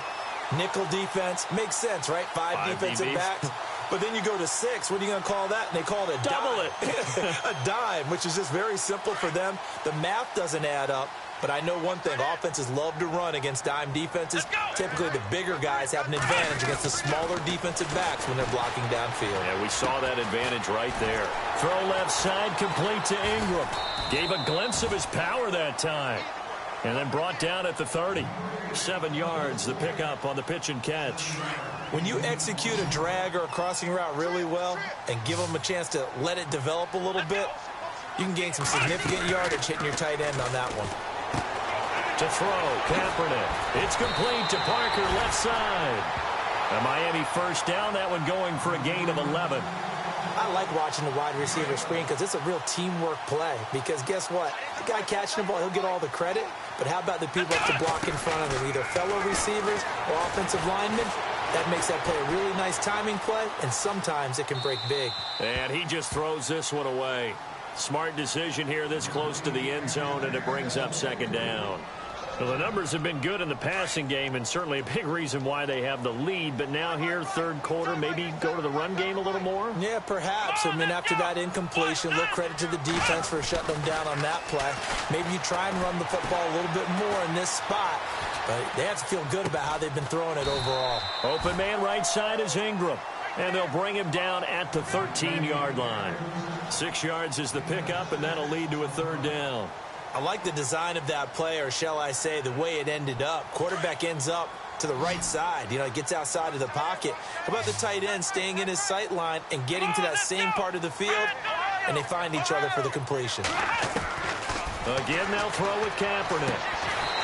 Nickel defense makes sense, right? 5 defensive backs. But then you go to 6. What are you going to call that? And they call it a double dime. A dime, which is just very simple for them. The math doesn't add up. But I know one thing. Offenses love to run against dime defenses. Typically, the bigger guys have an advantage against the smaller defensive backs when they're blocking downfield. Yeah, we saw that advantage right there. Throw left side, complete to Ingram. Gave a glimpse of his power that time. And then brought down at the 30. 7 yards, the pickup on the pitch and catch. When you execute a drag or a crossing route really well and give them a chance to let it develop a little bit, you can gain some significant yardage hitting your tight end on that one. To throw, Kaepernick. It's complete to Parker, left side. A Miami first down, that one going for a gain of 11. I I like watching the wide receiver screen because it's a real teamwork play. Because guess what? The guy catching the ball, he'll get all the credit. But how about the people up to block in front of him, either fellow receivers or offensive linemen? That makes that play a really nice timing play, and sometimes it can break big. And he just throws this one away. Smart decision here this close to the end zone, and it brings up second down. Well, the numbers have been good in the passing game, and certainly a big reason why they have the lead. But now here, third quarter, maybe go to the run game a little more? Yeah, perhaps. I mean, after that incompletion, a little credit to the defense for shutting them down on that play. Maybe you try and run the football a little bit more in this spot. But they have to feel good about how they've been throwing it overall. Open man right side is Ingram. And they'll bring him down at the 13-yard line. 6 yards is the pickup, and that'll lead to a third down. I like the design of that play, or shall I say the way it ended up. Quarterback ends up to the right side. You know, it gets outside of the pocket. How about the tight end staying in his sight line and getting to that same part of the field, and they find each other for the completion. Again, they'll throw with Kaepernick.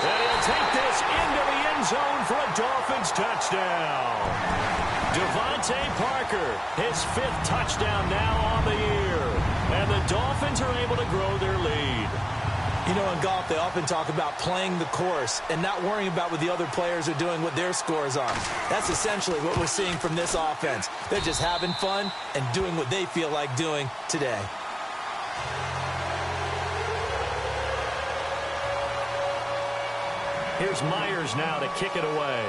And he'll take this into the end zone for a Dolphins touchdown. Devontae Parker, his 5th touchdown now on the year. And the Dolphins are able to grow their lead. You know, in golf, they often talk about playing the course and not worrying about what the other players are doing, what their scores are. That's essentially what we're seeing from this offense. They're just having fun and doing what they feel like doing today. Here's Myers now to kick it away.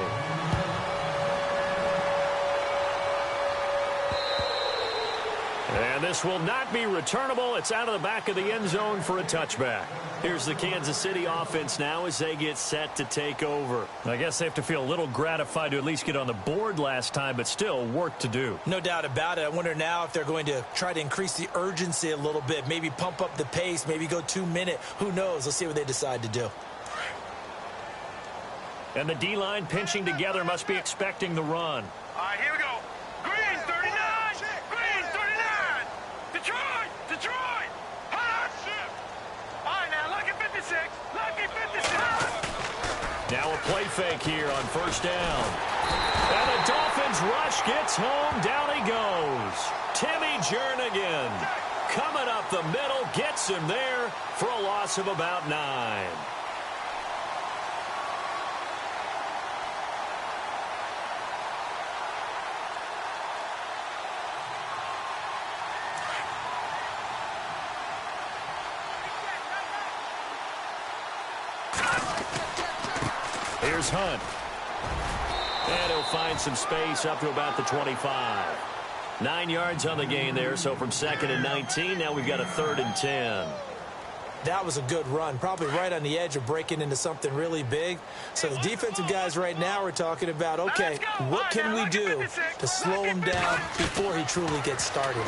And this will not be returnable. It's out of the back of the end zone for a touchback. Here's the Kansas City offense now as they get set to take over. I guess they have to feel a little gratified to at least get on the board last time, but still work to do. No doubt about it. I wonder now if they're going to try to increase the urgency a little bit, maybe pump up the pace, maybe go 2-minute. Who knows? Let's see what they decide to do. And the D-line pinching together must be expecting the run. All right, here we go. Green, 39. Green, 39. Detroit, Detroit. Hot. All right, now, lucky 56. Lucky 56. Now a play fake here on first down. And the Dolphins rush gets home. Down he goes. Timmy Jernigan coming up the middle, gets him there for a loss of about 9. Here's Hunt. And he'll find some space up to about the 25. 9 yards on the gain there, so from 2nd and 19, now we've got a 3rd and 10. That was a good run, probably right on the edge of breaking into something really big. So the defensive guys right now are talking about, okay, what can we do to slow him down before he truly gets started?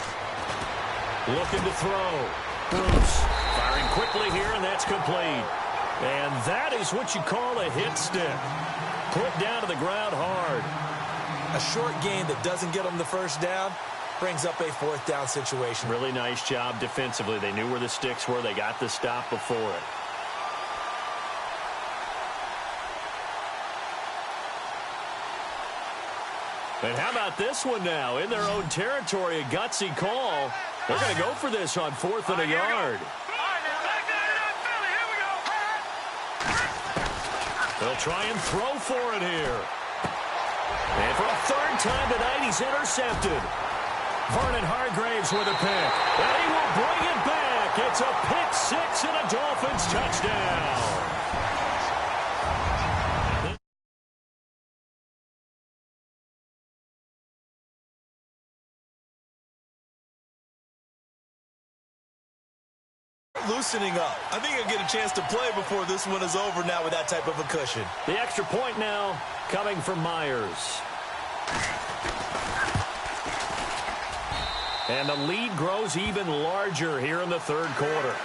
Looking to throw. Bruce firing quickly here, and that's complete. And that is what you call a hit stick. Put down to the ground hard. A short gain that doesn't get them the first down brings up a 4th down situation. Really nice job defensively. They knew where the sticks were. They got the stop before it. And how about this one now? In their own territory, a gutsy call. They're going to go for this on 4th and a yard. They'll try and throw for it here. And for a 3rd time tonight, he's intercepted. Vernon Hargraves with a pick. And he will bring it back. It's a pick 6 and a Dolphins touchdown. Loosening up. I think he'll get a chance to play before this one is over now with that type of a cushion. The extra point now coming from Myers. And the lead grows even larger here in the 3rd quarter.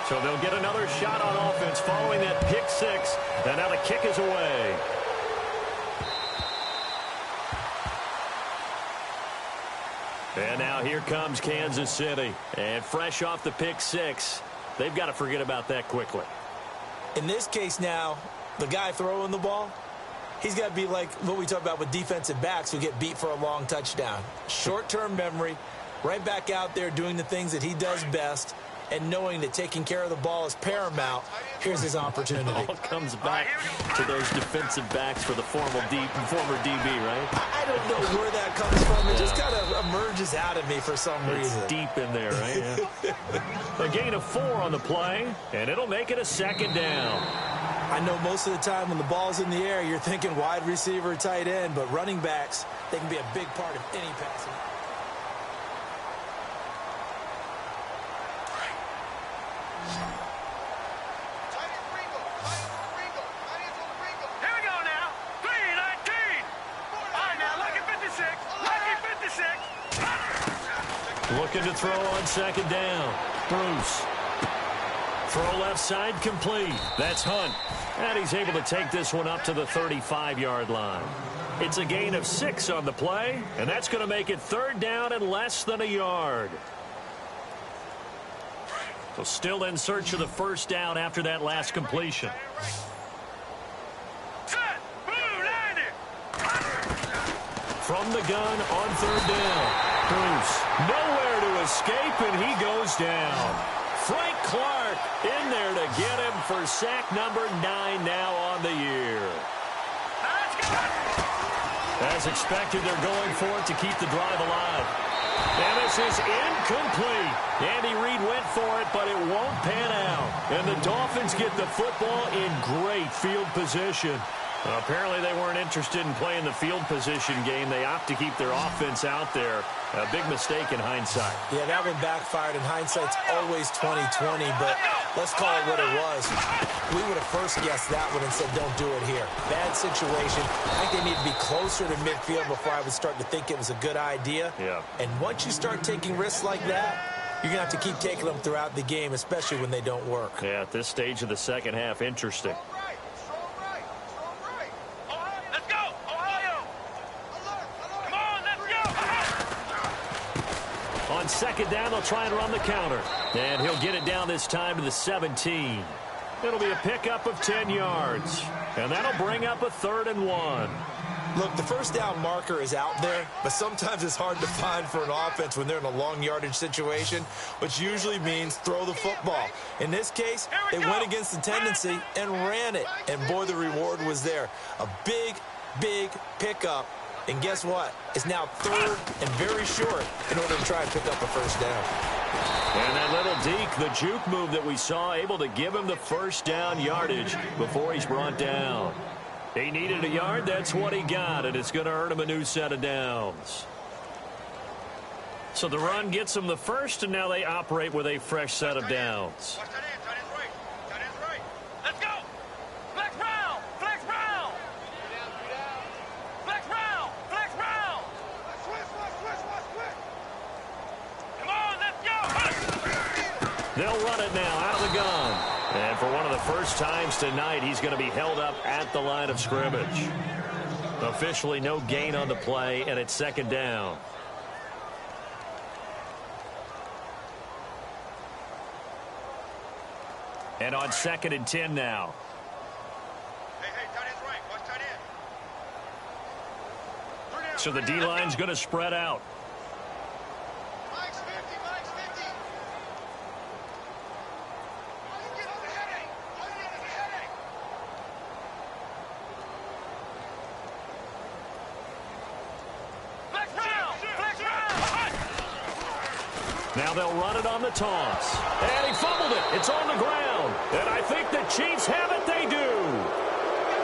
So they'll get another shot on offense following that pick 6. And now the kick is away. And now here comes Kansas City. And fresh off the pick 6, they've got to forget about that quickly. In this case now, the guy throwing the ball, He's got to be like what we talk about with defensive backs who get beat for a long touchdown. Short-term memory, right back out there doing the things that he does best, and knowing that taking care of the ball is paramount. Here's his opportunity. It all comes back to those defensive backs for the former DB, right? I don't know where that comes from. It just kind of emerges out of me for some reason. It's deep in there, right? Yeah. A gain of 4 on the play, and it'll make it a second down. I know most of the time when the ball's in the air, you're thinking wide receiver, tight end, but running backs, they can be a big part of any passing. Here we go now. 3-19. All right, now, lucky 56. Lucky 56. Looking to throw on second down. Bruce. Throw left side complete. That's Hunt. And he's able to take this one up to the 35-yard line. It's a gain of 6 on the play, and that's going to make it 3rd down and less than a yard. So still in search of the first down after that last completion. Set. Blue, landed. From the gun on 3rd down. Bruce nowhere to escape, and he goes down. Frank Clark in there to get him for sack number 9 now on the year. As expected, they're going for it to keep the drive alive. And this is incomplete. Andy Reid went for it, but it won't pan out. And the Dolphins get the football in great field position. Apparently they weren't interested in playing the field position game. They opt to keep their offense out there. A big mistake in hindsight. Yeah, that one backfired, and hindsight's always 20/20, but let's call it what it was. We would have first guessed that one and said, don't do it here. Bad situation. I think they need to be closer to midfield before I would start to think it was a good idea. Yeah. And once you start taking risks like that, you're going to have to keep taking them throughout the game, especially when they don't work. Yeah, at this stage of the second half, interesting. On second down, they'll try and run the counter. And he'll get it down this time to the 17. It'll be a pickup of 10 yards. And that'll bring up a 3rd and 1. Look, the first down marker is out there, but sometimes it's hard to find for an offense when they're in a long yardage situation, which usually means throw the football. In this case, they went against the tendency and ran it. And boy, the reward was there. A big, big pickup. And guess what? It's now 3rd and very short in order to try and pick up a first down. And that little deke, the juke move that we saw, able to give him the first down yardage before he's brought down. He needed a yard. That's what he got, and it's going to earn him a new set of downs. So the run gets him the first, and now they operate with a fresh set of downs. Let's go. Flex round. Flex round. Flex round. Flex round. Switch. Come on, let's go. They'll run it now out of the gun. And for one of the first times tonight, he's going to be held up at the line of scrimmage. Officially no gain on the play, and it's second down. And on 2nd and 10 now. Hey, tight end's right. Watch tight end. So the D-line's going to spread out. Mike's 50. Get on the headache. Flex round. Now they'll run it on the toss. And he fumbled it. It's on the ground. And I think the Chiefs have it. They do.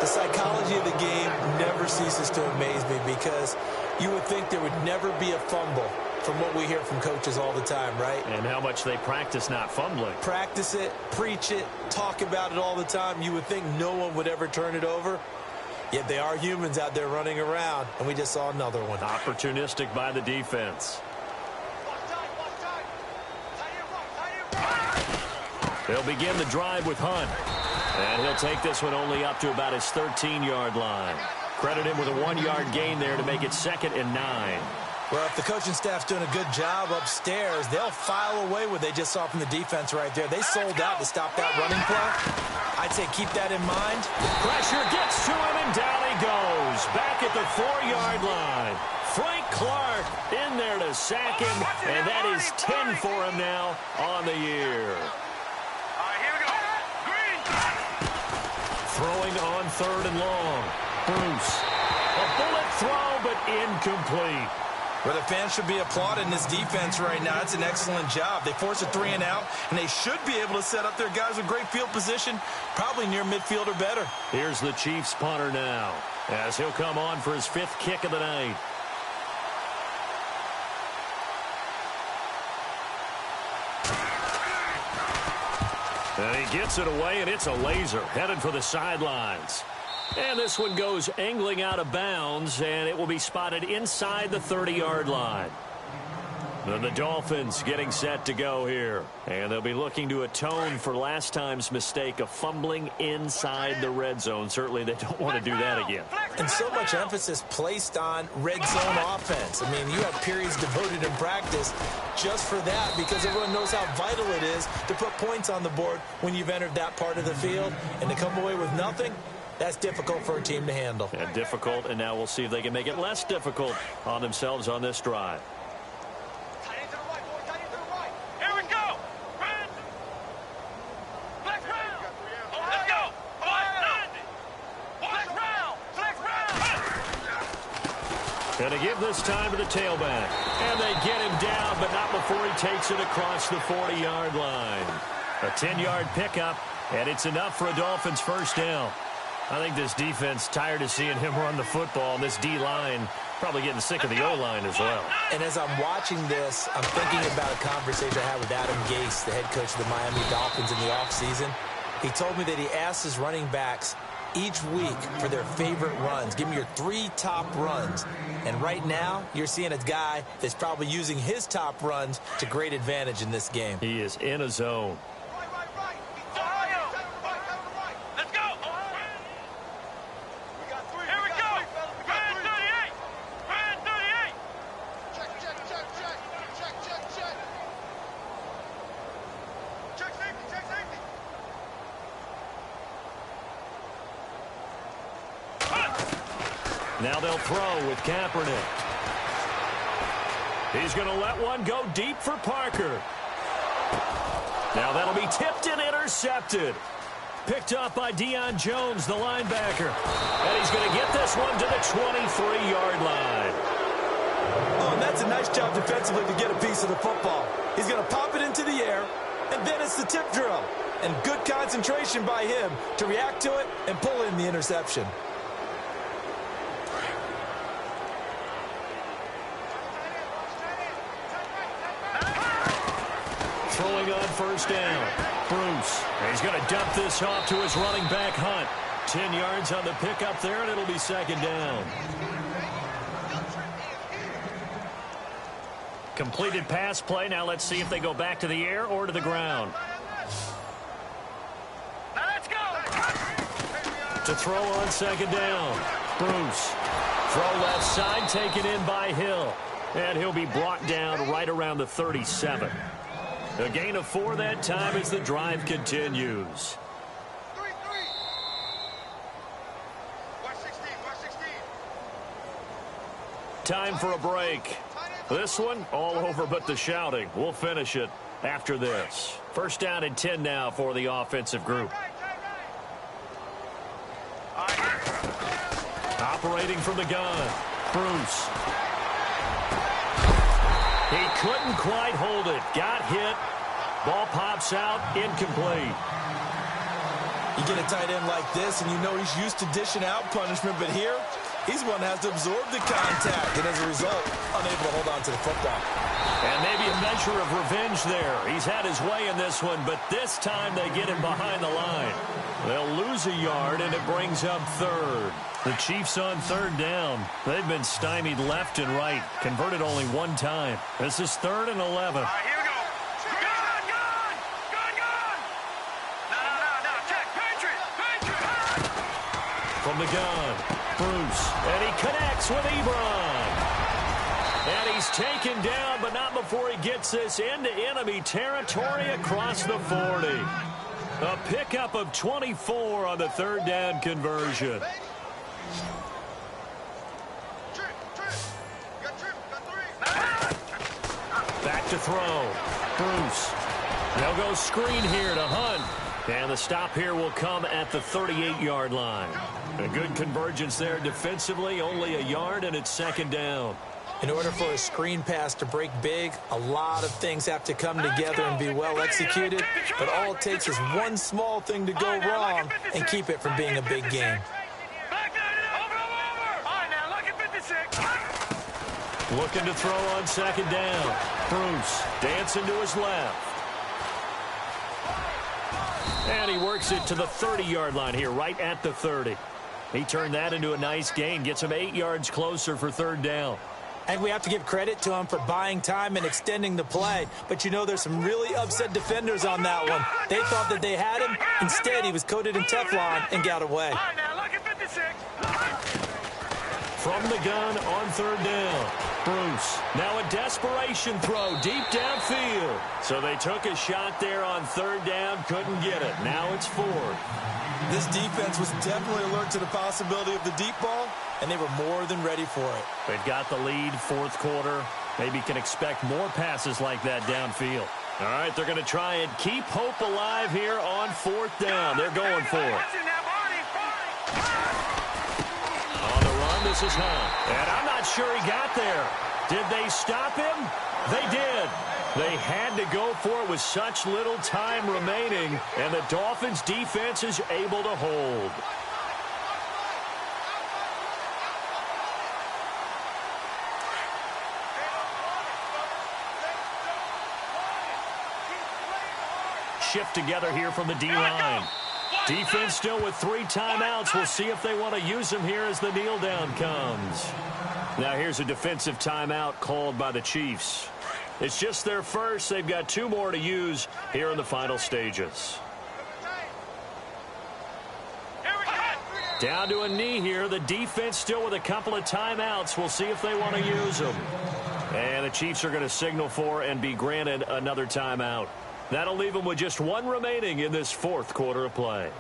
The psychology of the game never ceases to amaze me because you would think there would never be a fumble from what we hear from coaches all the time, right? And how much they practice not fumbling. Practice it, preach it, talk about it all the time. You would think no one would ever turn it over. Yet they are humans out there running around, and we just saw another one. Opportunistic by the defense. They'll begin the drive with Hunt. And he'll take this one only up to about his 13-yard line. Credit him with a 1-yard gain there to make it 2nd and 9. Well, if the coaching staff's doing a good job upstairs, they'll file away what they just saw from the defense right there. They sold out to stop that running play. I'd say keep that in mind. Pressure gets to him, and down he goes. Back at the 4-yard line. Frank Clark in there to sack him, and that is 10 for him now on the year. All right, here we go. Green. Throwing on 3rd and long. Bruce. A bullet throw, but incomplete. Well, the fans should be applauding this defense right now. It's an excellent job. They force a 3-and-out, and they should be able to set up their guys with great field position, probably near midfield or better. Here's the Chiefs punter now, as he'll come on for his 5th kick of the night. And he gets it away, and it's a laser, headed for the sidelines. And this one goes angling out of bounds, and it will be spotted inside the 30-yard line. Then the Dolphins getting set to go here. And they'll be looking to atone for last time's mistake of fumbling inside the red zone. Certainly they don't want to do that again. And so much emphasis placed on red zone offense. I mean, you have periods devoted in practice just for that because everyone knows how vital it is to put points on the board when you've entered that part of the field. And to come away with nothing, that's difficult for a team to handle. And difficult, and now we'll see if they can make it less difficult on themselves on this drive. Here we go. Flex round. Let's go. Flex round. Flex round. And to give this time to the tailback. And they get him down, but not before he takes it across the 40-yard line. A 10-yard pickup, and it's enough for a Dolphins first down. I think this defense tired of seeing him run the football, and this D-line probably getting sick of the O-line as well. And as I'm watching this, I'm thinking about a conversation I had with Adam Gase, the head coach of the Miami Dolphins in the offseason. He told me that he asked his running backs each week for their favorite runs. Give me your 3 top runs. And right now, you're seeing a guy that's probably using his top runs to great advantage in this game. He is in a zone. Now they'll throw with Kaepernick. He's going to let one go deep for Parker. Now that'll be tipped and intercepted. Picked up by Deion Jones, the linebacker. And he's going to get this one to the 23-yard line. Oh, and that's a nice job defensively to get a piece of the football. He's going to pop it into the air, and then it's the tip drill. And good concentration by him to react to it and pull in the interception. Throwing on first down. Bruce. He's going to dump this off to his running back, Hunt. 10 yards on the pickup there, and it'll be second down. Completed pass play. Now let's see if they go back to the air or to the ground. Now let's go. To throw on second down. Bruce. Throw left side, taken in by Hill. And he'll be brought down right around the 37. A gain of 4 that time as the drive continues. 3-3. Watch 16. Time for a break. This one, all over but the shouting. We'll finish it after this. First down and 10 now for the offensive group. Operating from the gun. Bruce. He couldn't quite hold it. Got hit. Ball pops out. Incomplete. You get a tight end like this, and you know he's used to dishing out punishment, but here, he's one that has to absorb the contact, and as a result, unable to hold on to the football. And maybe a measure of revenge there. He's had his way in this one, but this time they get him behind the line. They'll lose a yard, and it brings up third. The Chiefs on third down. They've been stymied left and right. Converted only one time. This is 3rd and 11. All right, here we go. Gun. No. Check. Patriot. From the gun, Bruce. And he connects with Ebron. And he's taken down, but not before he gets this into enemy territory across the 40. A pickup of 24 on the third down conversion. Back to throw. Bruce. They'll go screen here to Hunt. And the stop here will come at the 38-yard line. A good convergence there defensively, only a yard, and it's second down. In order for a screen pass to break big, a lot of things have to come together and be well executed. But all it takes is one small thing to go wrong and keep it from being a big game. Looking to throw on second down. Bruce dancing to his left. And he works it to the 30-yard line here, right at the 30. He turned that into a nice gain, gets him 8 yards closer for third down. And we have to give credit to him for buying time and extending the play. But you know, there's some really upset defenders on that one. They thought that they had him. Instead, he was coated in Teflon and got away. From the gun on third down. Bruce. Now a desperation throw deep downfield. So they took a shot there on third down, couldn't get it. Now it's fourth. This defense was definitely alert to the possibility of the deep ball, and they were more than ready for it. They've got the lead, fourth quarter. Maybe can expect more passes like that downfield. All right, they're going to try and keep hope alive here on fourth down. They're going for it. On the run, this is Hunt. And I'm not sure he got there. Did they stop him? They did. They had to go for it with such little time remaining, and the Dolphins' defense is able to hold. Shift together here from the D-line. Defense still with 3 timeouts. We'll see if they want to use them here as the kneel down comes. Now here's a defensive timeout called by the Chiefs. It's just their first. They've got 2 more to use here in the final stages. Down to a knee here. The defense still with a couple of timeouts. We'll see if they want to use them. And the Chiefs are going to signal for and be granted another timeout. That'll leave them with just 1 remaining in this fourth quarter of play.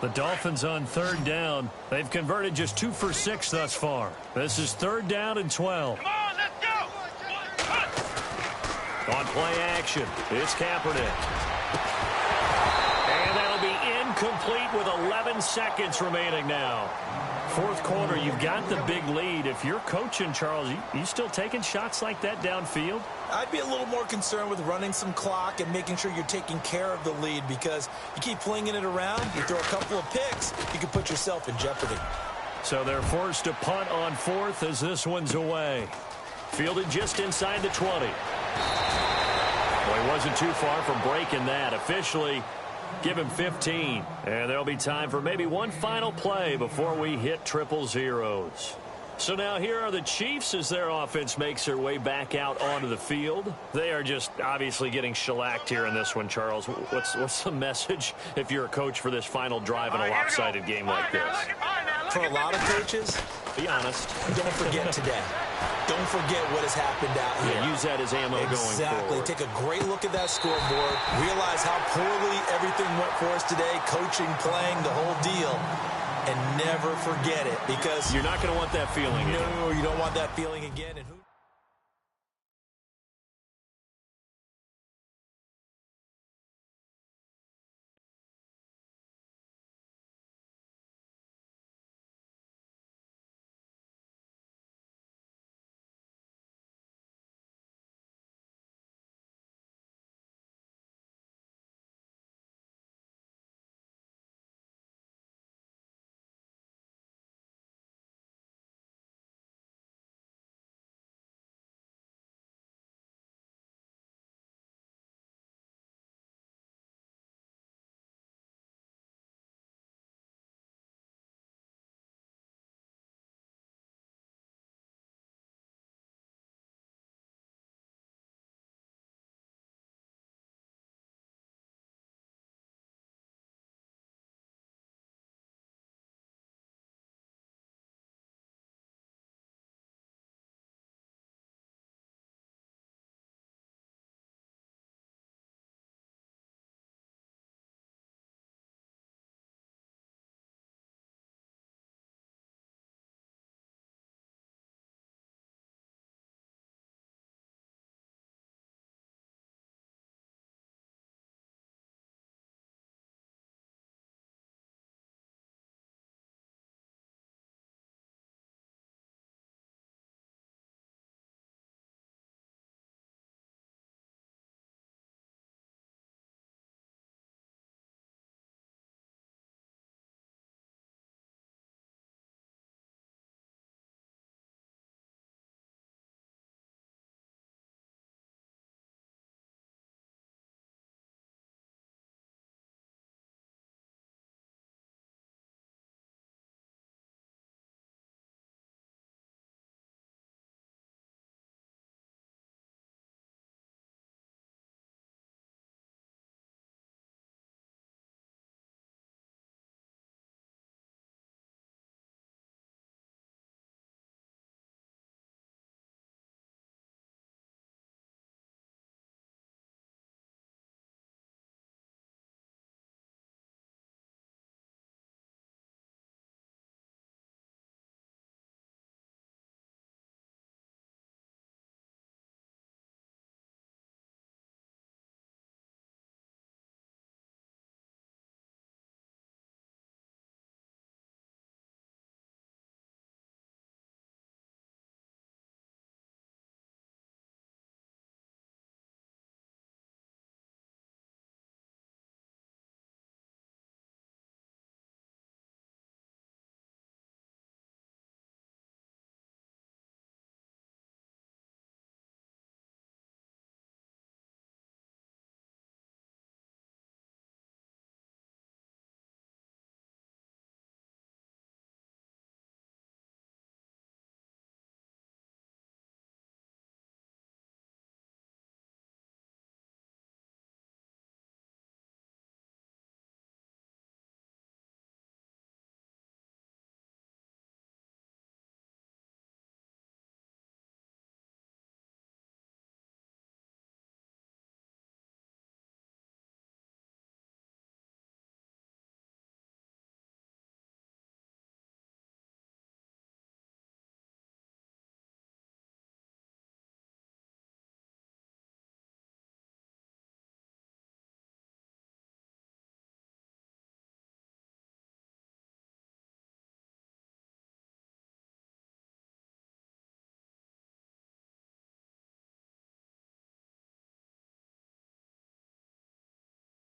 The Dolphins on third down. They've converted just 2 for 6 thus far. This is third down and 12. Come on, let's go! On play action, it's Kaepernick. And that'll be incomplete with 11 seconds remaining now. Fourth quarter, you've got the big lead. If you're coaching, Charles, you still taking shots like that downfield? I'd be a little more concerned with running some clock and making sure you're taking care of the lead, because you keep flinging it around, you throw a couple of picks, you can put yourself in jeopardy. So they're forced to punt on fourth as this one's away. Fielded just inside the 20. Well, he wasn't too far from breaking that. Officially, give him 15. And there'll be time for maybe one final play before we hit triple zeros. So now here are the Chiefs as their offense makes their way back out onto the field. They are just obviously getting shellacked here in this one, Charles. What's the message if you're a coach for this final drive in a lopsided game like this? For a lot of coaches, be honest. Don't forget today. Don't forget what has happened out here. Yeah, use that as ammo going forward. Exactly. Take a great look at that scoreboard. Realize how poorly everything went for us today. Coaching, playing, the whole deal. And never forget it, because you're not going to want that feeling again. No, you don't want that feeling again. And